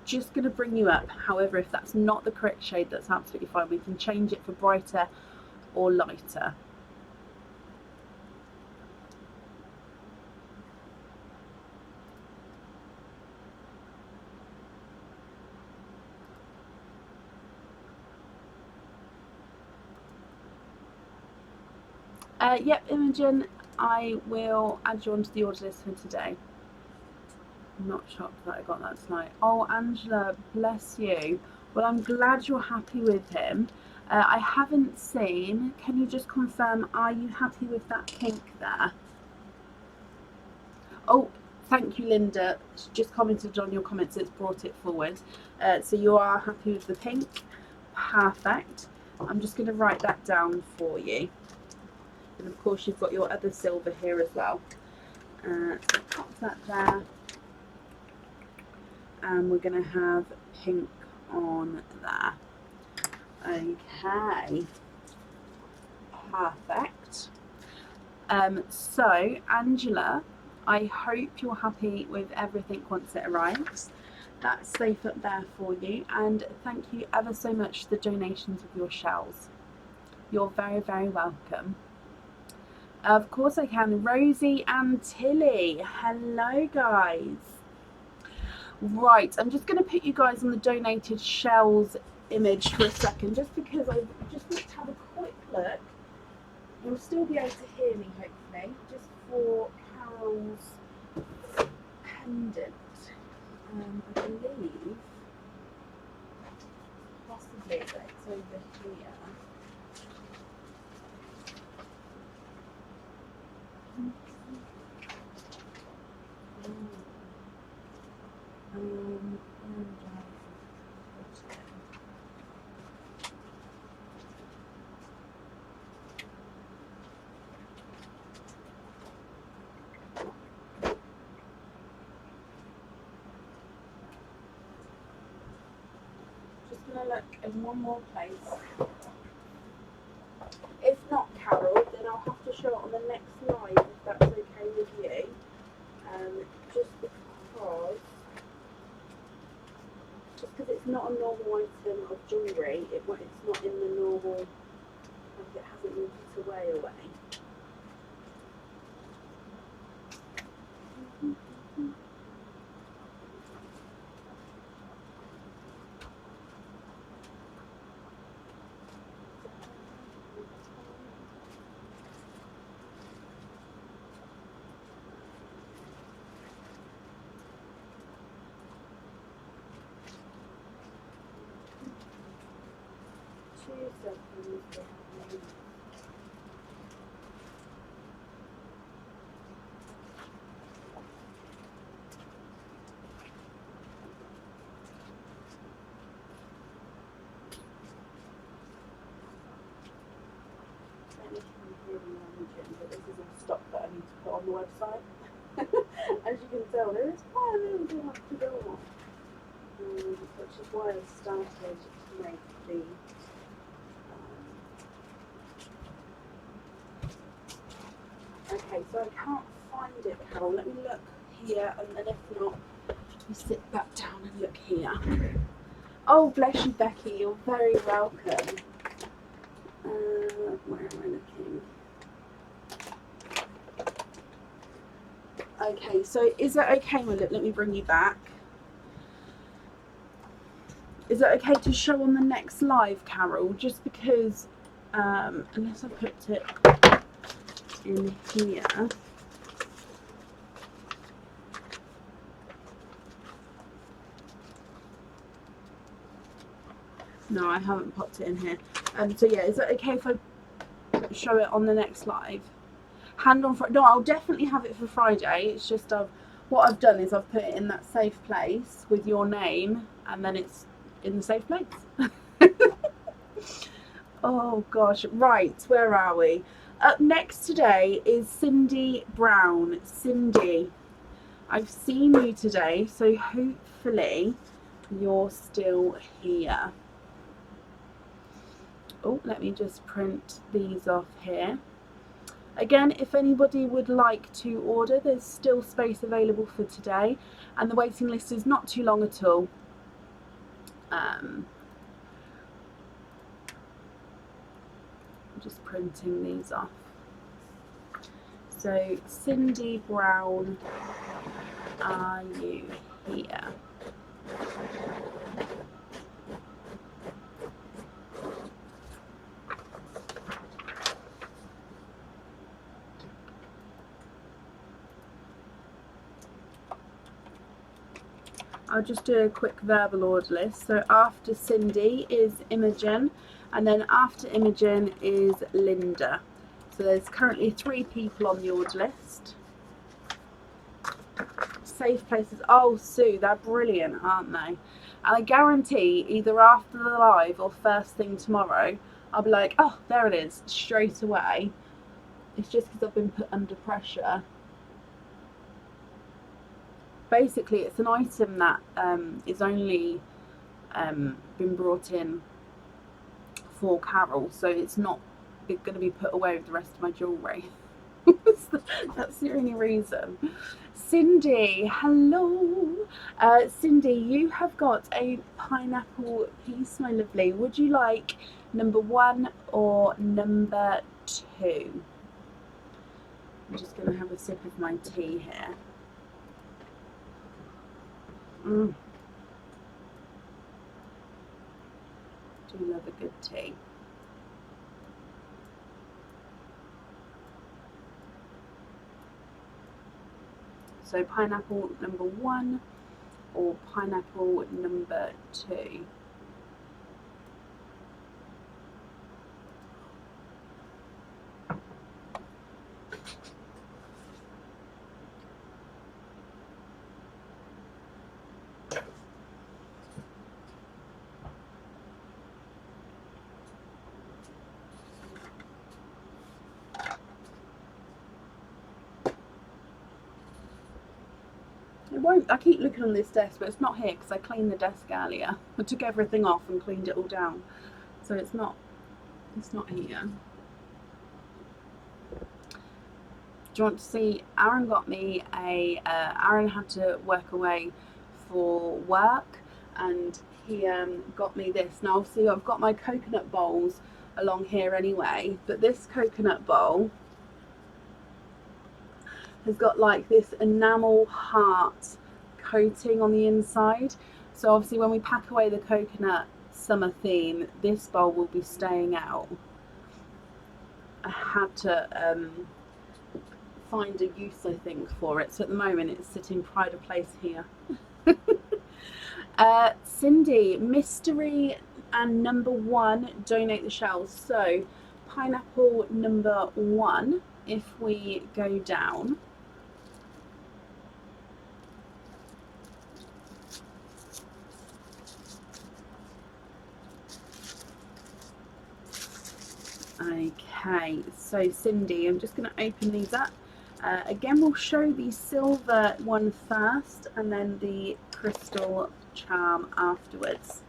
Just going to bring you up. However, if that's not the correct shade, that's absolutely fine. We can change it for brighter or lighter. Yep, Imogen, I will add you onto the order list for today. I'm not shocked that I got that tonight. Oh, Angela, bless you. Well, I'm glad you're happy with him. I haven't seen, can you just confirm, are you happy with that pink there? Oh, thank you, Linda. She just commented on your comments, it's brought it forward. So you are happy with the pink? Perfect. I'm just going to write that down for you. And of course you've got your other silver here as well. So pop that there. And we're going to have pink on there. Okay. Perfect. So Angela, I hope you're happy with everything once it arrives. That's safe up there for you, and thank you ever so much for the donations of your shells. You're very, very welcome. Of course I can. Rosie and Tilly. Hello, guys. Right, I'm just going to put you guys on the donated shells image for a second, just because I just want to have a quick look. You'll still be able to hear me, hopefully, just for Carol's pendant. I believe possibly that it's over here. Just gonna look in one more place. If not, Carol, then I'll have to show it on the next slide if that's okay with you. Just because it's not a normal item of jewellery, it's not in the normal, like it hasn't moved its away. 2 seconds. But this is all stock that I need to put on the website. As you can tell, there is quite a little bit much to go on, which is why I started to make the okay, so I can't find it, Carol. Let me look here, and then if not, you sit back down and look here. Oh, bless you, Becky. You're very welcome. Where am I looking? Okay, so is that okay, my lip? Let me bring you back. Is it okay to show on the next live, Carol? Just because, unless I put it in here. No, I haven't popped it in here. So yeah, is it okay if I show it on the next live? Hand on Friday. No, I'll definitely have it for Friday. It's just what I've done is I've put it in that safe place with your name, and then it's in the safe place. Oh gosh, right, where are we? Up next today is Cindy Brown. Cindy, I've seen you today, so hopefully you're still here. Oh, let me just print these off here. Again, if anybody would like to order, there's still space available for today, and the waiting list is not too long at all. I'm just printing these off. So, Cindy Brown, are you here? I'll just do a quick verbal order list. So after Cindy is Imogen, and then after Imogen is Linda. So there's currently 3 people on the order list. Safe places. Oh, Sue, they're brilliant, aren't they? And I guarantee either after the live or first thing tomorrow, I'll be like, oh, there it is, straight away. It's just because I've been put under pressure. Basically, it's an item that is only been brought in for Carol, so it's not going to be put away with the rest of my jewellery. That's the only reason. Cindy, hello. Cindy, you have got a pineapple piece, my lovely. Would you like number 1 or number 2? I'm just going to have a sip of my tea here. Do love a good tea. So pineapple number 1 or pineapple number 2? It won't. I keep looking on this desk, but it's not here because I cleaned the desk earlier. I took everything off and cleaned it all down, so it's not here. Do you want to see? Aaron got me a. Aaron had to work away for work, and he got me this. Now, see, I've got my coconut bowls along here anyway, but this coconut bowl has got like this enamel heart coating on the inside. So obviously when we pack away the coconut summer theme, this bowl will be staying out. I had to find a use, I think, for it. So at the moment it's sitting pride of place here. Cindy, mystery and number 1, donate the shells. So pineapple number 1, if we go down, okay, so Cindy, I'm just going to open these up. Again, we'll show the silver one first and then the crystal charm afterwards.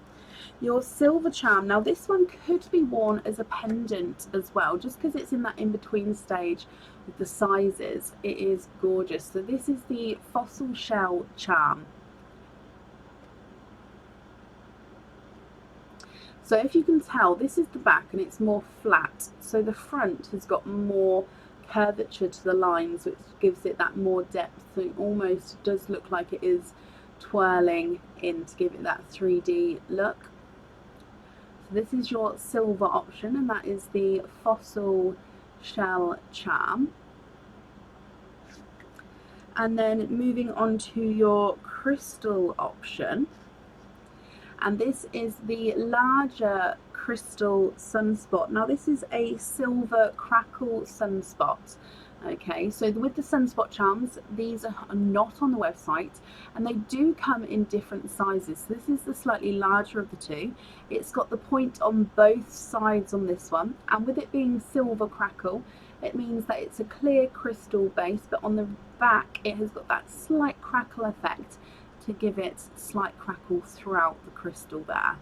Your silver charm, now this one could be worn as a pendant as well, just because it's in that in-between stage with the sizes. It is gorgeous. So this is the fossil shell charm. So if you can tell, this is the back and it's more flat. So the front has got more curvature to the lines, which gives it that more depth. So it almost does look like it is twirling in to give it that 3D look. So this is your silver option, and that is the fossil shell charm. And then moving on to your crystal option. And this is the larger crystal sunspot. Now this is a silver crackle sunspot. Okay, so with the sunspot charms, these are not on the website, and they do come in different sizes. So this is the slightly larger of the two. It's got the point on both sides on this one, and with it being silver crackle, it means that it's a clear crystal base, but on the back it has got that slight crackle effect to give it slight crackle throughout the crystal there.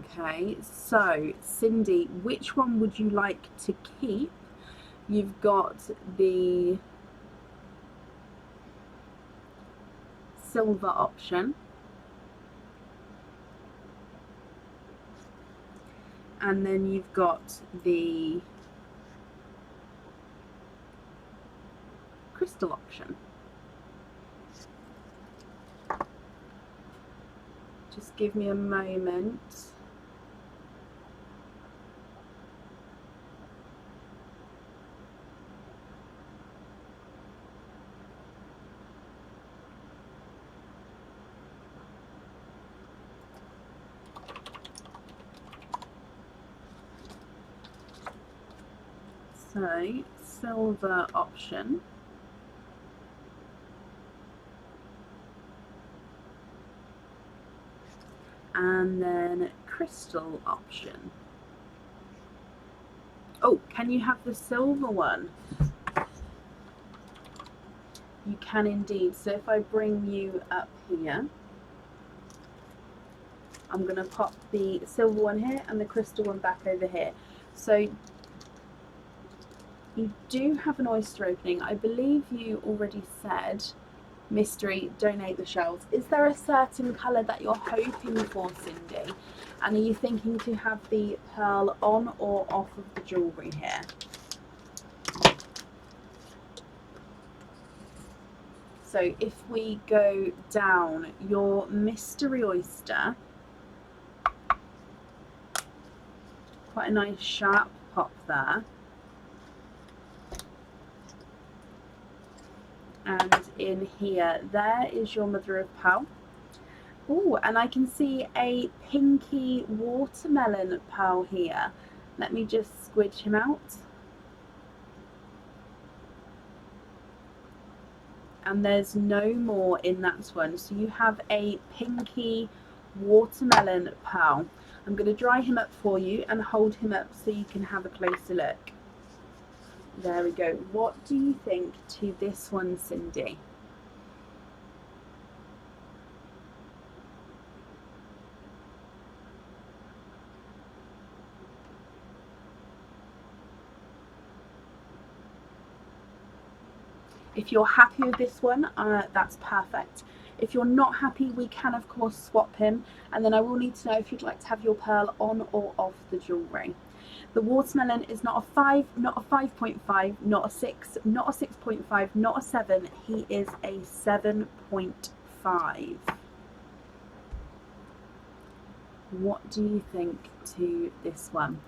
Okay, so Cindy, which one would you like to keep? You've got the silver option, and then you've got the crystal option. Just give me a moment. So, silver option. And then crystal option. Oh, can you have the silver one? You can indeed. So if I bring you up here, I'm going to pop the silver one here and the crystal one back over here. So You do have an oyster opening. I believe you already said, mystery, donate the shells. Is there a certain colour that you're hoping for, Cindy? And are you thinking to have the pearl on or off of the jewellery here? So if we go down your mystery oyster, quite a nice sharp pop there. And in here, there is your mother of pearl. Oh, and I can see a pinky watermelon pearl here. Let me just squidge him out. And there's no more in that one. So you have a pinky watermelon pearl. I'm going to dry him up for you and hold him up so you can have a closer look. There we go. What do you think to this one, Cindy? If you're happy with this one, that's perfect. If you're not happy, we can of course swap him, and then I will need to know if you'd like to have your pearl on or off the jewellery. The watermelon is not a 5, not a 5.5, not a 6, not a 6.5, not a 7. He is a 7.5. What do you think to this one?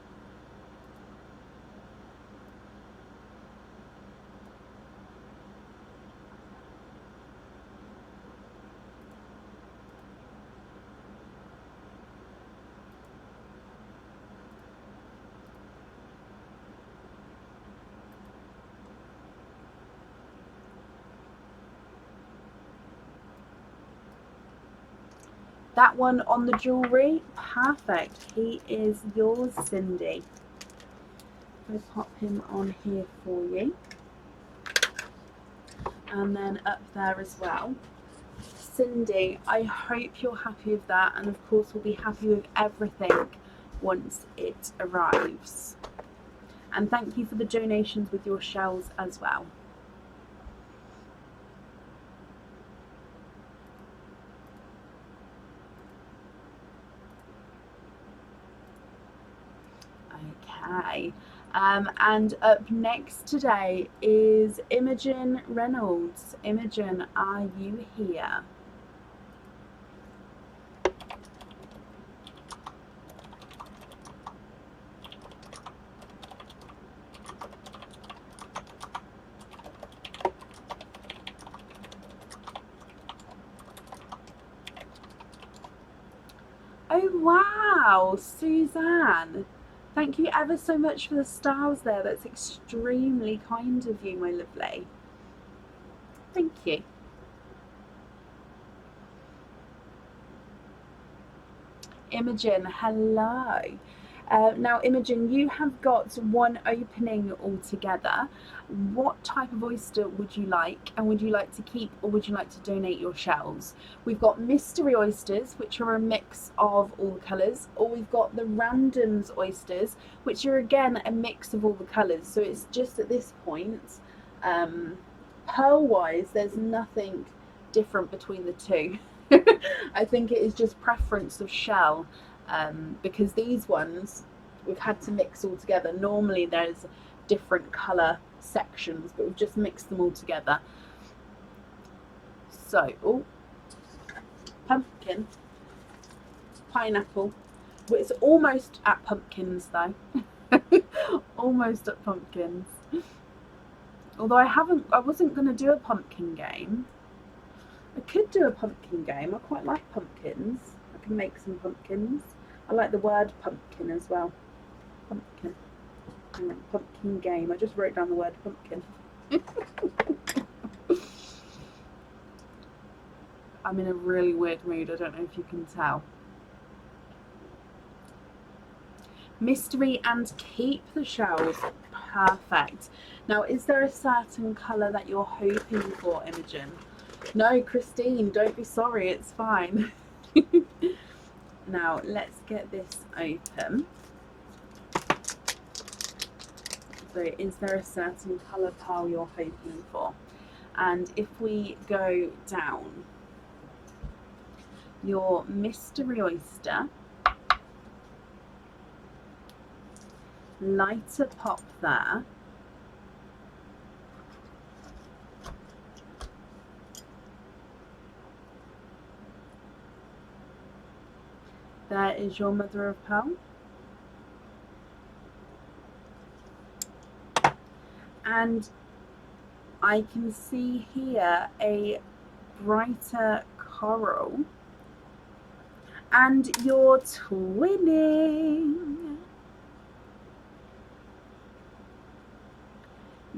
That one on the jewellery, perfect. He is yours, Cindy. I'll pop him on here for you. And then up there as well. Cindy, I hope you're happy with that, and of course we'll be happy with everything once it arrives. And thank you for the donations with your shells as well. Okay, and up next today is Imogen Reynolds. Imogen, are you here? Oh wow, Suzanne. Thank you ever so much for the stars there. That's extremely kind of you, my lovely. Thank you. Imogen, hello. Now, Imogen, you have got one opening altogether. What type of oyster would you like? And would you like to keep or would you like to donate your shells? We've got mystery oysters, which are a mix of all the colours, or we've got the randoms oysters, which are again a mix of all the colours. So it's just at this point, pearl-wise, there's nothing different between the two. I think it is just preference of shell. Because these ones we've had to mix all together. Normally there's different colour sections, but we've just mixed them all together. So, oh, pumpkin, pineapple. Well, it's almost at pumpkins though. Almost at pumpkins. Although I wasn't going to do a pumpkin game. I could do a pumpkin game. I quite like pumpkins. I can make some pumpkins. I like the word pumpkin as well. Pumpkin. Pumpkin game. I just wrote down the word pumpkin. I'm in a really weird mood. I don't know if you can tell. Mystery and keep the shells. Perfect. Now, is there a certain colour that you're hoping for, Imogen? No, Christine, don't be sorry. It's fine. Now let's get this open. So is there a certain colour pearl you're hoping for? And if we go down your mystery oyster, lighter pop there. There is your mother of pearl. And I can see here a brighter coral. And you're twinning.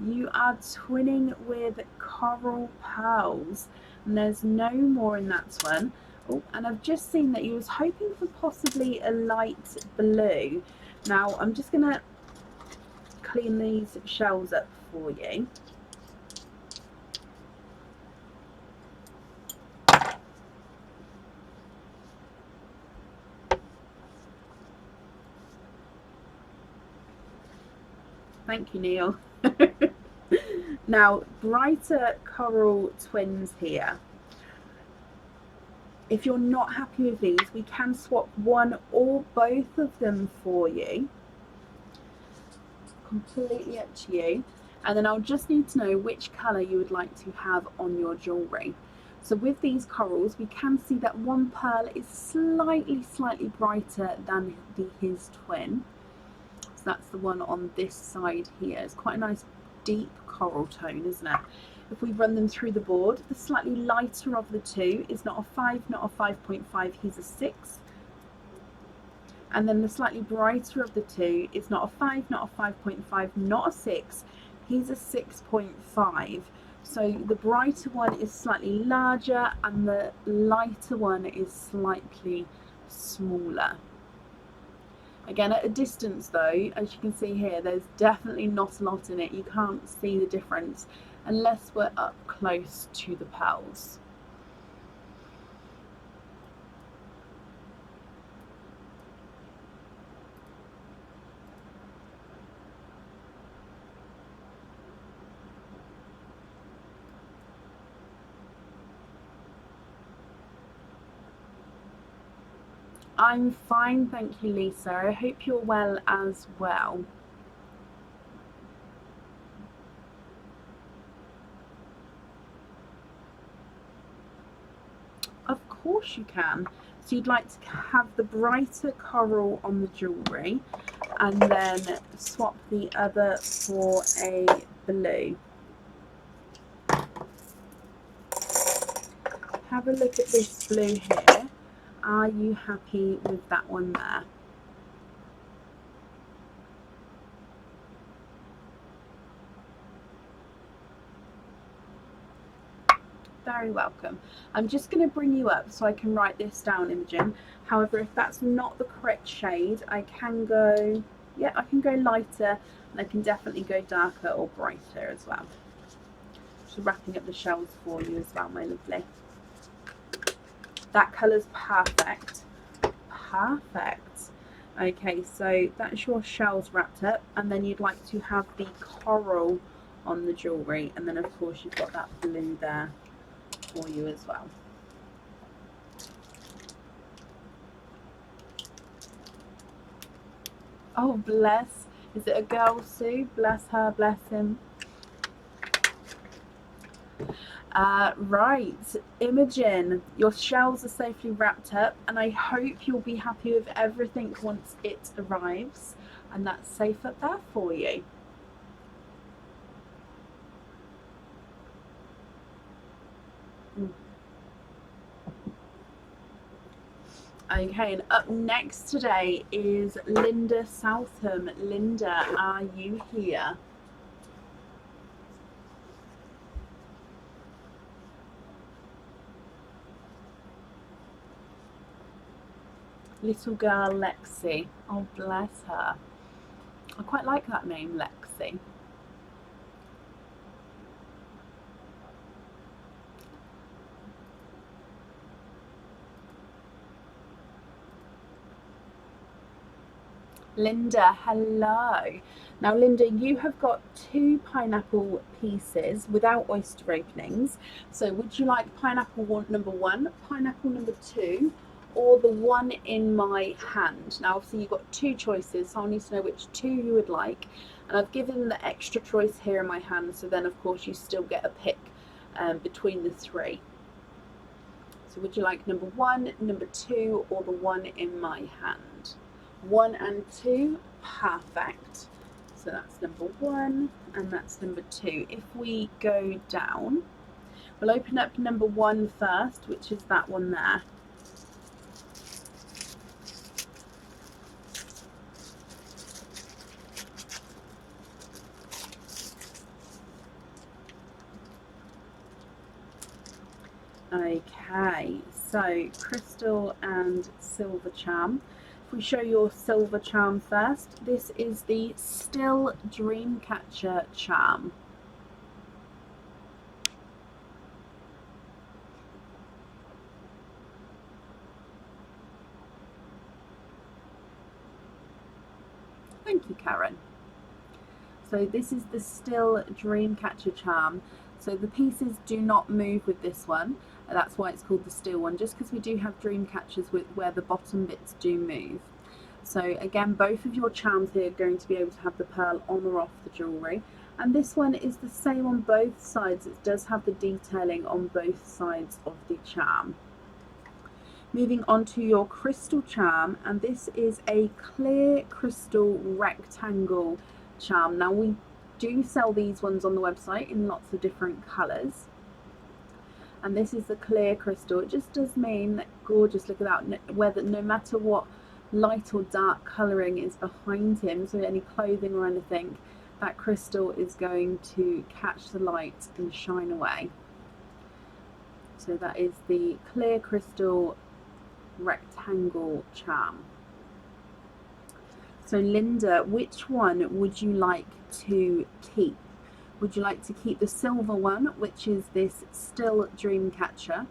You are twinning with coral pearls. And there's no more in that one. Oh, and I've just seen that you was hoping for possibly a light blue. Now I'm just going to clean these shells up for you. Thank you, Neil. Now, brighter coral twins here. If you're not happy with these, we can swap one or both of them for you. Completely up to you. And then I'll just need to know which colour you would like to have on your jewellery. So with these corals, we can see that one pearl is slightly brighter than his twin. So that's the one on this side here. It's quite a nice deep coral tone, isn't it? If we run them through the board, the slightly lighter of the two is not a 5, not a 5.5, he's a 6. And then the slightly brighter of the two is not a 5, not a 5.5, not a 6, he's a 6.5. So the brighter one is slightly larger and the lighter one is slightly smaller. Again, at a distance though, as you can see here, there's definitely not a lot in it. You can't see the difference unless we're up close to the pearls. I'm fine, thank you, Lisa. I hope you're well as well. Of course you can. So you'd like to have the brighter coral on the jewellery and then swap the other for a blue. Have a look at this blue here. Are you happy with that one there? Very welcome. I'm just going to bring you up so I can write this down, Imogen. However, if that's not the correct shade, I can go, yeah, I can go lighter and I can definitely go darker or brighter as well. Just wrapping up the shells for you as well, my lovely. That colour's perfect. Perfect. Okay, so that's your shells wrapped up, and then you'd like to have the coral on the jewellery, and then of course you've got that blue there for you as well. Oh, bless. Is it a girl, Sue? Bless her, bless him. Right, Imogen, your shells are safely wrapped up, and I hope you'll be happy with everything once it arrives, and that's safe up there for you. Okay, and up next today is Linda Southam. Linda, are you here? Little girl Lexi. Oh, bless her. I quite like that name, Lexi. Linda, hello. Now, Linda, you have got 2 pineapple pieces without oyster openings. So, would you like pineapple number 1, pineapple number 2, or the one in my hand? Now, obviously, you've got 2 choices, so I'll need to know which 2 you would like. And I've given the extra choice here in my hand, so then, of course, you still get a pick between the 3. So, would you like number 1, number 2, or the one in my hand? 1 and 2, perfect. So that's number 1 and that's number 2. If we go down, we'll open up number 1 first, which is that one there. Okay, so crystal and silver charm. If we show your silver charm first, this is the Still Dreamcatcher charm. Thank you, Karen. So this is the Still Dreamcatcher charm. So the pieces do not move with this one. That's why it's called the Still one, just because we do have dream catchers where the bottom bits do move. So again, both of your charms here are going to be able to have the pearl on or off the jewellery. And this one is the same on both sides. It does have the detailing on both sides of the charm. Moving on to your crystal charm, and this is a clear crystal rectangle charm. Now we do sell these ones on the website in lots of different colours. And this is the clear crystal. It just does mean that gorgeous, look at that, whether no matter what light or dark colouring is behind him, so any clothing or anything, that crystal is going to catch the light and shine away. So that is the clear crystal rectangle charm. So Linda, which one would you like to keep? Would you like to keep the silver one, which is this Still Dreamcatcher?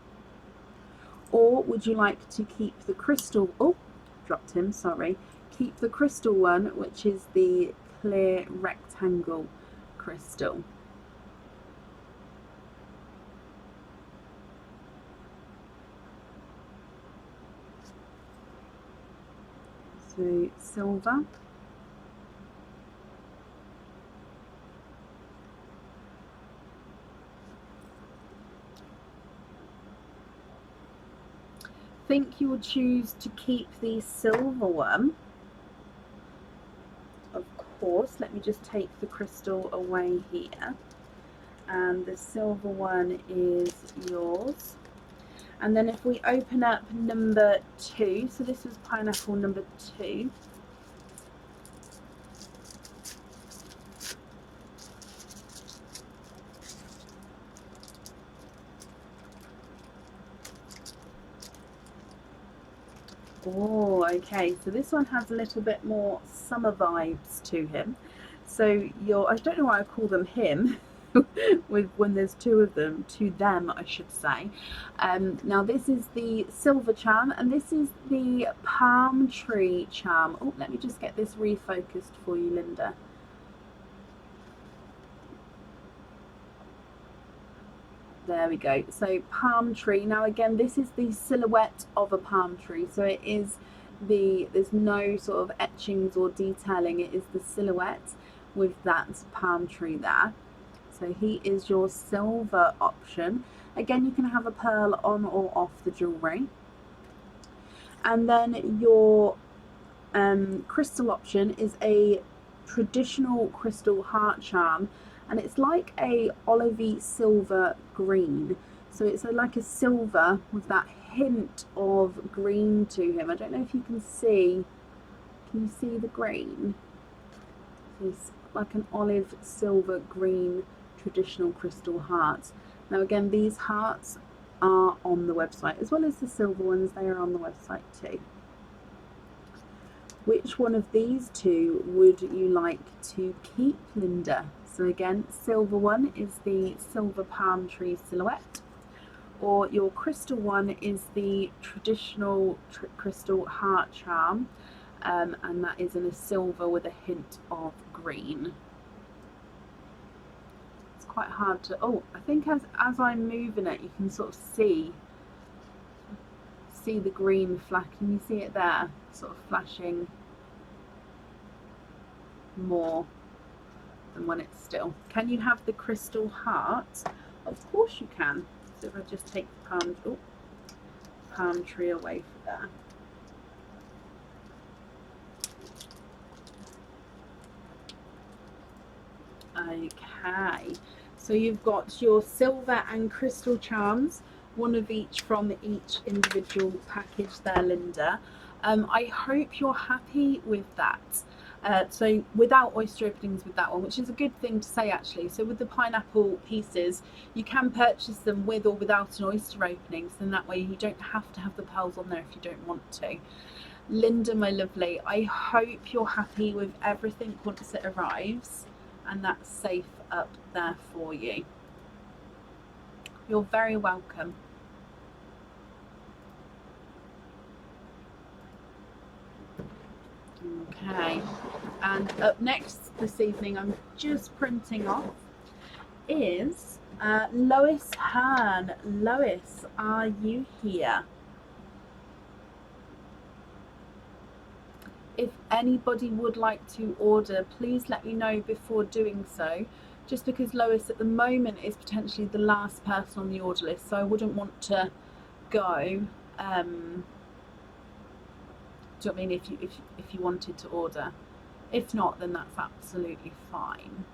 Or would you like to keep the crystal, oh, dropped him, sorry. Keep the crystal one, which is the clear rectangle crystal. So silver. Think you will choose to keep the silver one. Of course, let me just take the crystal away here. And the silver one is yours. And then if we open up number 2, so this was pineapple number 2. Oh, okay, so this one has a little bit more summer vibes to him. So I don't know why I call them him, when there's 2 of them, to them I should say. Now this is the silver charm, and this is the palm tree charm. Oh, let me just get this refocused for you, Linda. There we go. So palm tree. Now again, this is the silhouette of a palm tree. So it is there's no sort of etchings or detailing. It is the silhouette with that palm tree there. So he is your silver option. Again, you can have a pearl on or off the jewellery. And then your crystal option is a traditional crystal heart charm. And it's like a olivey silver green. So it's like a silver with that hint of green to him. I don't know if you can see the green? It's like an olive silver green traditional crystal heart. Now again, these hearts are on the website, as well as the silver ones, they are on the website too. Which one of these 2 would you like to keep, Linda? So again, silver one is the silver palm tree silhouette, or your crystal one is the traditional crystal heart charm, and that is in a silver with a hint of green. It's quite hard to, oh, I think as I'm moving it, you can sort of see the green flash. Can you see it there? Sort of flashing more than when it's still. Can you have the crystal heart? Of course you can. So if I just take the palm tree away from there. Okay, so you've got your silver and crystal charms, one of each from each individual package there, Linda. I hope you're happy with that. So without oyster openings with that one, which is a good thing to say actually. So with the pineapple pieces, you can purchase them with or without an oyster opening, so then that way you don't have to have the pearls on there if you don't want to. Linda, my lovely, I hope you're happy with everything once it arrives, and that's safe up there for you. You're very welcome. Okay, and up next this evening, I'm just printing off, is Lois Hearn. Lois, are you here? If anybody would like to order, please let me know before doing so, just because Lois at the moment is potentially the last person on the order list, so I wouldn't want to go. Do you know what I mean? If you wanted to order, if not, then that's absolutely fine.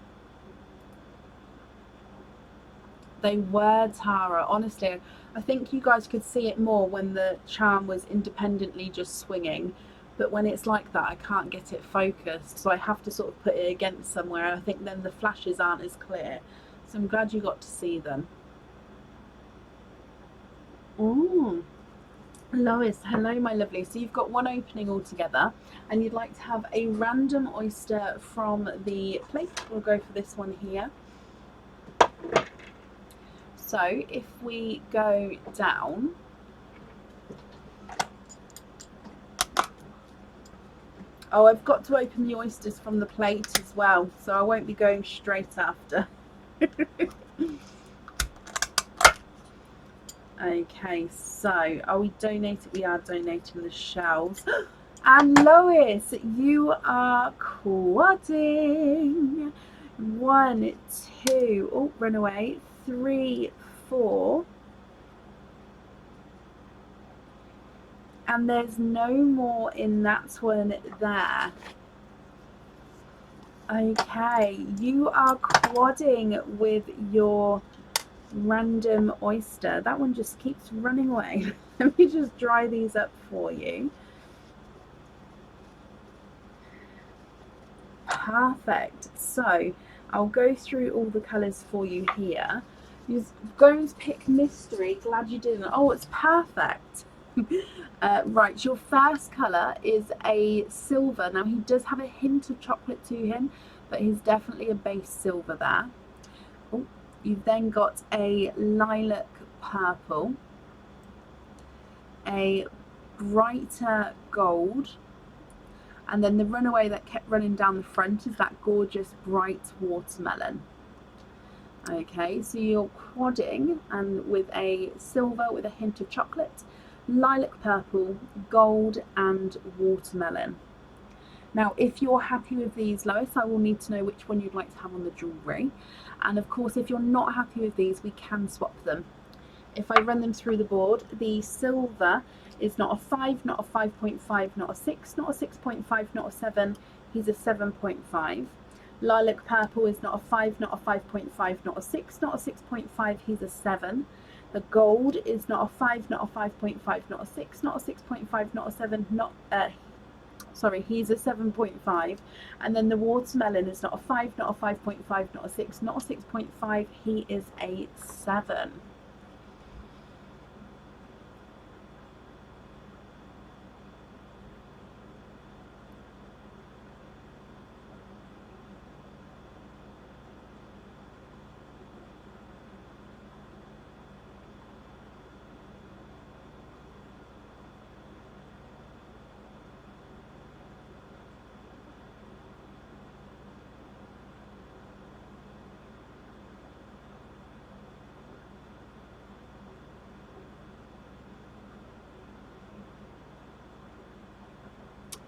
They were, Tara. Honestly, I think you guys could see it more when the charm was independently just swinging, but when it's like that, I can't get it focused, so I have to sort of put it against somewhere. I think then the flashes aren't as clear, so I'm glad you got to see them. Oh, Lois, hello my lovely. So you've got one opening altogether, and you'd like to have a random oyster from the plate. We'll go for this one here. So if we go down, oh, I've got to open the oysters from the plate as well, so I won't be going straight after. Okay, so are we donating? We are donating the shells. And Lois, you are quadding. 1, 2, oh, run away. 3, 4. And there's no more in that one there. Okay, you are quadding with your random oyster. That one just keeps running away. Let me just dry these up for you. Perfect. So I'll go through all the colours for you here. You're going to pick mystery. Glad you didn't. Oh, it's perfect. Right, your first colour is a silver. Now he does have a hint of chocolate to him, but he's definitely a base silver there. Oh, you've then got a lilac purple, a brighter gold, and then the runaway that kept running down the front is that gorgeous bright watermelon. Okay, so you're quadding and with a silver with a hint of chocolate, lilac purple, gold and watermelon. Now if you're happy with these, Lois, I will need to know which one you'd like to have on the jewellery, and of course if you're not happy with these, we can swap them. If I run them through the board, the silver is not a 5, not a 5.5, not a 6, not a 6.5, not a 7, he's a 7.5. Lilac purple is not a 5, not a 5.5, not a 6, not a 6.5, he's a 7. The gold is not a 5, not a 5.5, not a 6, not a 6.5, not a 7, he's a 7.5. And then the watermelon is not a 5, not a 5.5, not a 6, not a 6.5, he is a 7.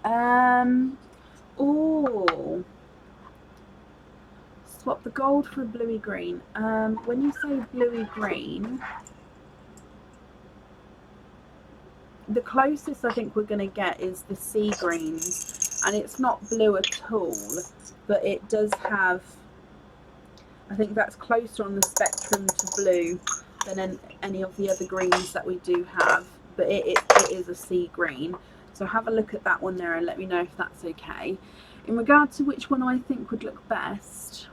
Oh, swap the gold for a bluey green. When you say bluey green, the closest I think we're going to get is the sea greens, and it's not blue at all, but it does have, I think that's closer on the spectrum to blue than any of the other greens that we do have, but it is a sea green. So have a look at that one there and let me know if that's okay. In regard to which one I think would look best,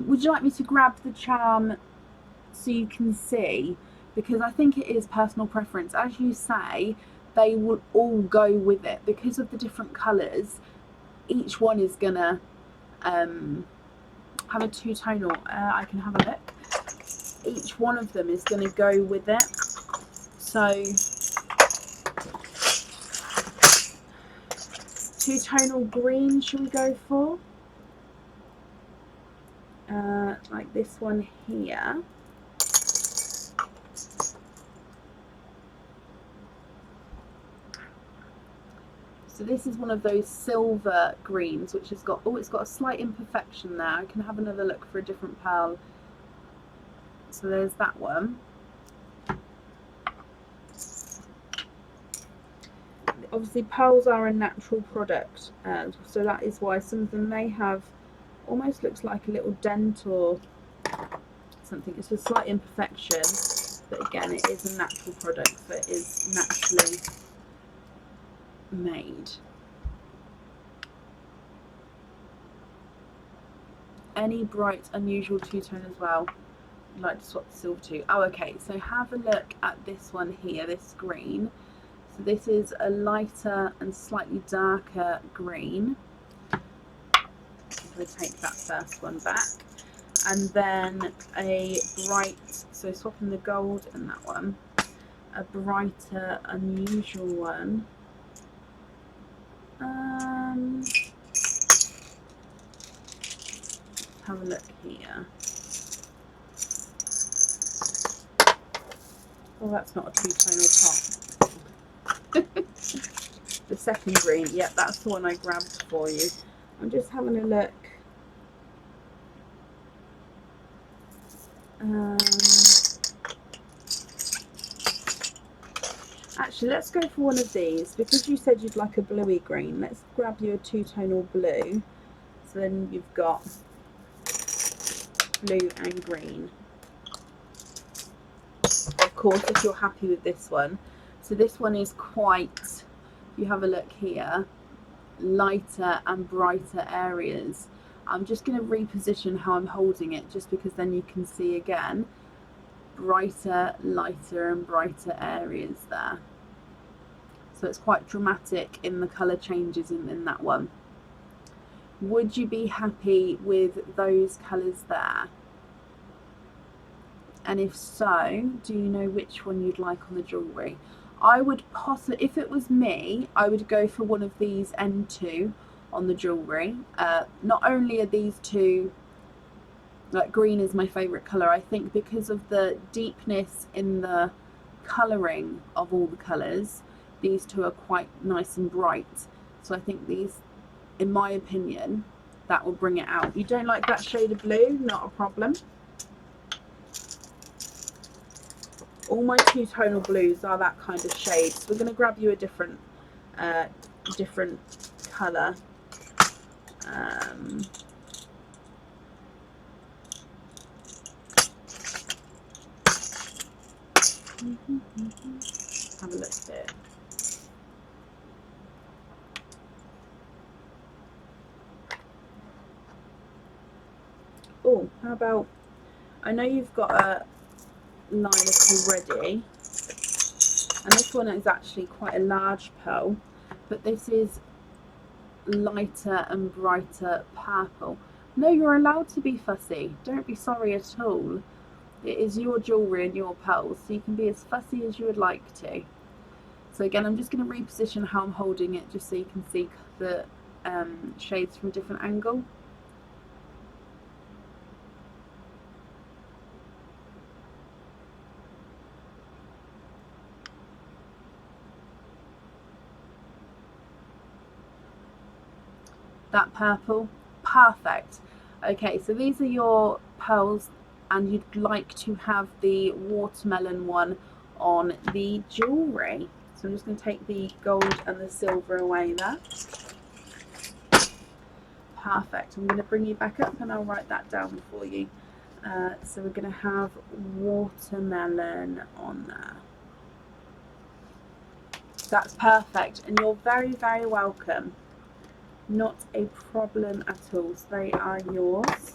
would you like me to grab the charm so you can see? Because I think it is personal preference. As you say, they will all go with it because of the different colours. Each one is gonna have a two-tonal. I can have a look. Each one of them is going to go with it. So two-tonal green should we go for? Like this one here. So this is one of those silver greens, which has got, oh, it's got a slight imperfection there. I can have another look for a different pearl. So there's that one. Obviously pearls are a natural product, so that is why some of them may have, almost looks like a little dent or something. It's a slight imperfection, but again it is a natural product, so it is naturally made. Any bright unusual two-tone as well? I'd like to swap the silver to. Oh, okay, so have a look at this one here, this green. So this is a lighter and slightly darker green. I'm going to take that first one back. And then a bright, so swapping the gold and that one, a brighter, unusual one. Have a look here. Oh, that's not a two-tonal top. The second green, yep, that's the one I grabbed for you. I'm just having a look. Actually, let's go for one of these. Because you said you'd like a bluey green, let's grab you a two-tonal blue. So then you've got blue and green. Of course, if you're happy with this one. So this one is quite, if you have a look here, lighter and brighter areas. I'm just going to reposition how I'm holding it, just because then you can see again brighter, lighter and brighter areas there. So it's quite dramatic in the colour changes in that one. Would you be happy with those colours there? And if so, do you know which one you'd like on the jewellery? I would possibly, if it was me, I would go for one of these N2 on the jewellery. Not only are these two, like green is my favourite colour, I think because of the deepness in the colouring of all the colours, these two are quite nice and bright. So I think these, in my opinion, that will bring it out. You don't like that shade of blue? Not a problem. All my two-tonal blues are that kind of shade. So we're going to grab you a different colour. Have a look here. Oh, how about, I know you've got a lilac already, and this one is actually quite a large pearl, but this is lighter and brighter purple. No, you're allowed to be fussy. Don't be sorry at all. It is your jewellery and your pearls, so you can be as fussy as you would like to. So again, I'm just going to reposition how I'm holding it, just so you can see the shades from a different angle. That purple, perfect. Okay, so these are your pearls, and you'd like to have the watermelon one on the jewellery. So I'm just going to take the gold and the silver away there. Perfect. I'm going to bring you back up and I'll write that down for you. So we're going to have watermelon on there. That's perfect, and you're very, very welcome. Not a problem at all. So they are yours.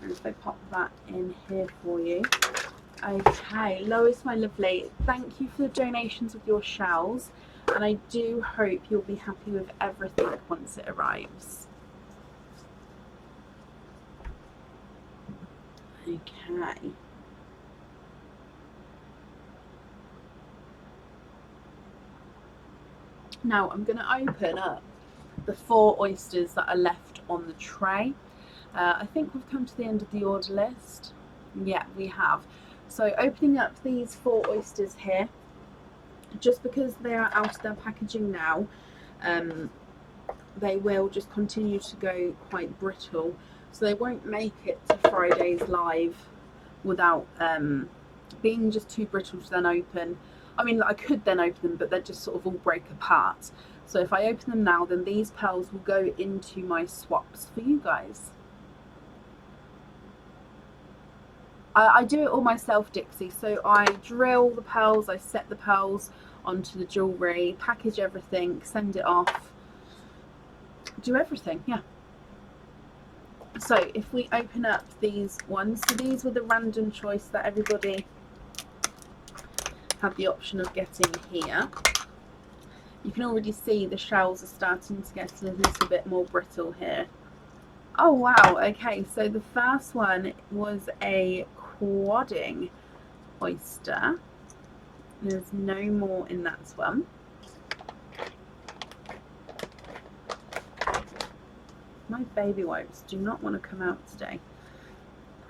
And if I pop that in here for you. Okay, Lois, my lovely, thank you for the donations of your shells, and I do hope you'll be happy with everything once it arrives. Okay. Now I'm going to open up the 4 oysters that are left on the tray. I think we've come to the end of the order list. Yeah, we have. So opening up these 4 oysters here, just because they are out of their packaging now, they will just continue to go quite brittle. So they won't make it to Friday's live without being just too brittle to then open. I mean, I could then open them, but they'd just sort of all break apart. So if I open them now, then these pearls will go into my swaps for you guys. I do it all myself, Dixie. So I drill the pearls, I set the pearls onto the jewellery, package everything, send it off, do everything, yeah. So if we open up these ones, so these were the random choice that everybody had the option of getting here. You can already see the shells are starting to get a little bit more brittle here. Oh wow, okay, so the first one was a quadding oyster. There's no more in that one. My baby wipes do not want to come out today.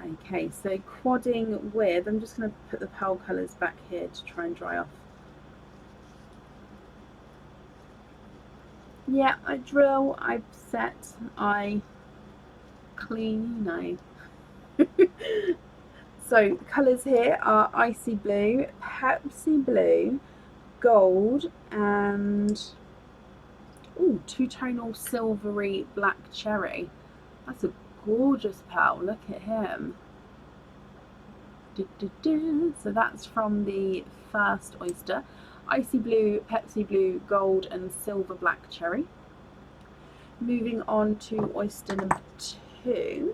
Okay, so quadding with, I'm just going to put the pearl colours back here to try and dry off. Yeah, I drill, I set, I clean, no. So colours here are icy blue, Pepsi blue, gold, and ooh, two-tonal silvery black cherry. That's a gorgeous pearl. Look at him. So that's from the first oyster. Icy blue, Pepsi blue, gold, and silver black cherry. Moving on to oyster number 2.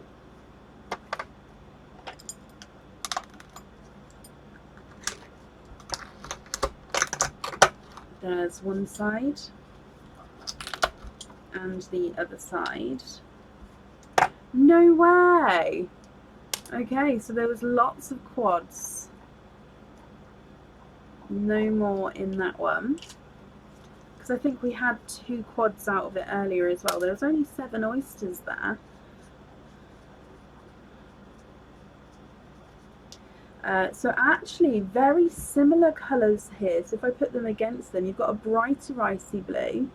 There's one side and the other side. No way! Okay, so there was lots of quads. No more in that one. Because I think we had 2 quads out of it earlier as well. There was only 7 oysters there. So actually very similar colours here. So if I put them against them, you've got a brighter icy blue,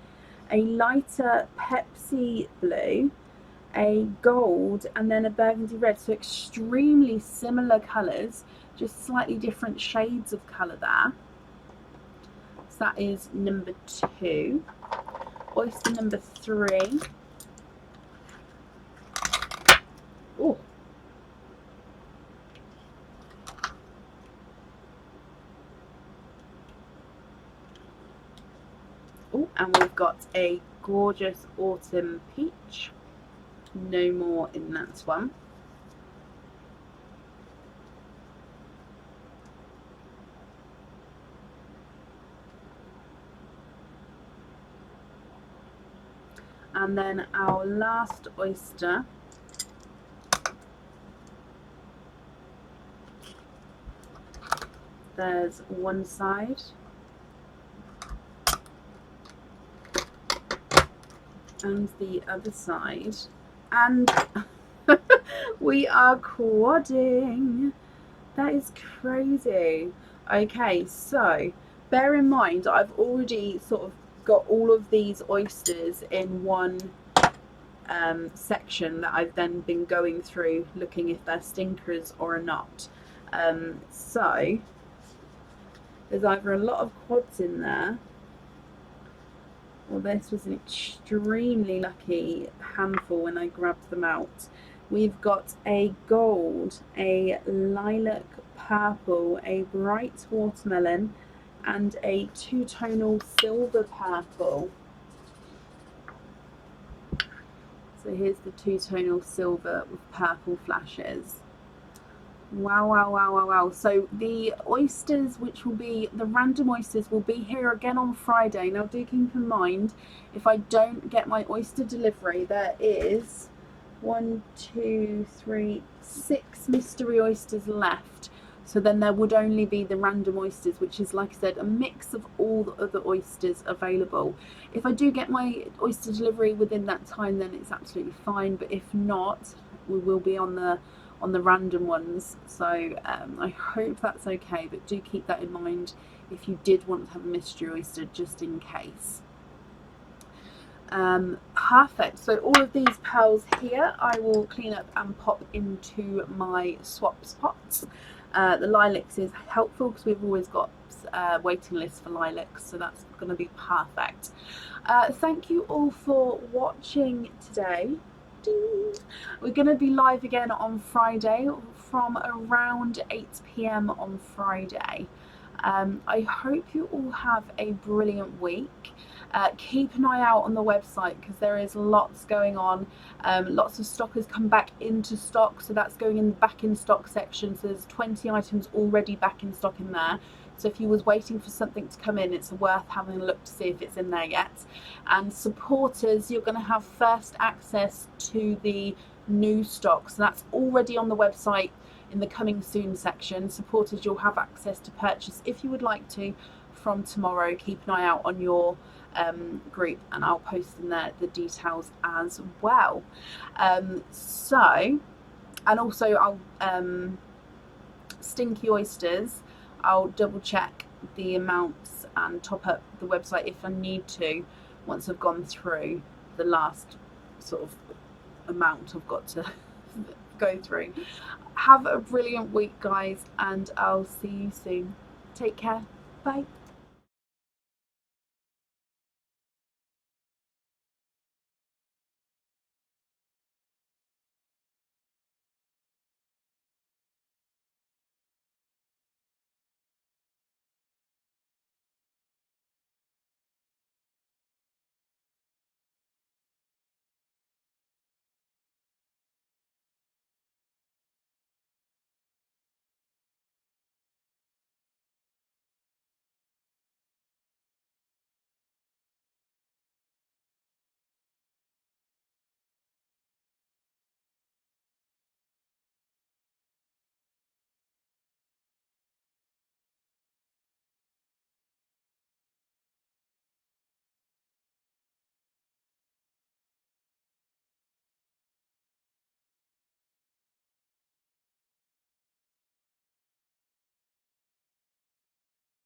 a lighter Pepsi blue, a gold, and then a burgundy red. So extremely similar colours, just slightly different shades of colour there. So that is number 2. Oyster number 3. Oh. Oh, and we've got a gorgeous autumn peach. No more in that one. And then our last oyster there's one side and the other side, and we are quadding. That is crazy. Okay, so bear in mind I've already sort of got all of these oysters in one section that I've then been going through looking if they're stinkers or not. So there's either a lot of quads in there, well, this was an extremely lucky handful when I grabbed them out. We've got a gold, a lilac purple, a bright watermelon, and a two-tonal silver purple. So here's the two-tonal silver with purple flashes. Wow, wow, wow, wow, wow. So the oysters, which will be the random oysters, will be here again on Friday. Now do keep in mind, if I don't get my oyster delivery, there is 1, 2, 3, 6 mystery oysters left. So then there would only be the random oysters, which is, like I said, a mix of all the other oysters available. If I do get my oyster delivery within that time, then it's absolutely fine. But if not, we will be on the random ones. So I hope that's okay. But do keep that in mind if you did want to have a mystery oyster, just in case. Perfect. So all of these pearls here I will clean up and pop into my swaps pots. The lilacs is helpful because we've always got waiting lists for lilacs, so that's going to be perfect. Thank you all for watching today. We're going to be live again on Friday from around 8 PM on Friday. I hope you all have a brilliant week. Keep an eye out on the website because there is lots going on. Lots of stock has come back into stock, so that's going in the back in stock section. So there's 20 items already back in stock in there. So if you was waiting for something to come in, it's worth having a look to see if it's in there yet. And supporters, you're going to have first access to the new stock. So that's already on the website in the coming soon section. Supporters, you'll have access to purchase if you would like to from tomorrow. Keep an eye out on your group and I'll post in there the details as well. And also I'll stinky oysters, I'll double check the amounts and top up the website if I need to once I've gone through the last sort of amount I've got to go through. Have a brilliant week, guys, and I'll see you soon. Take care. Bye.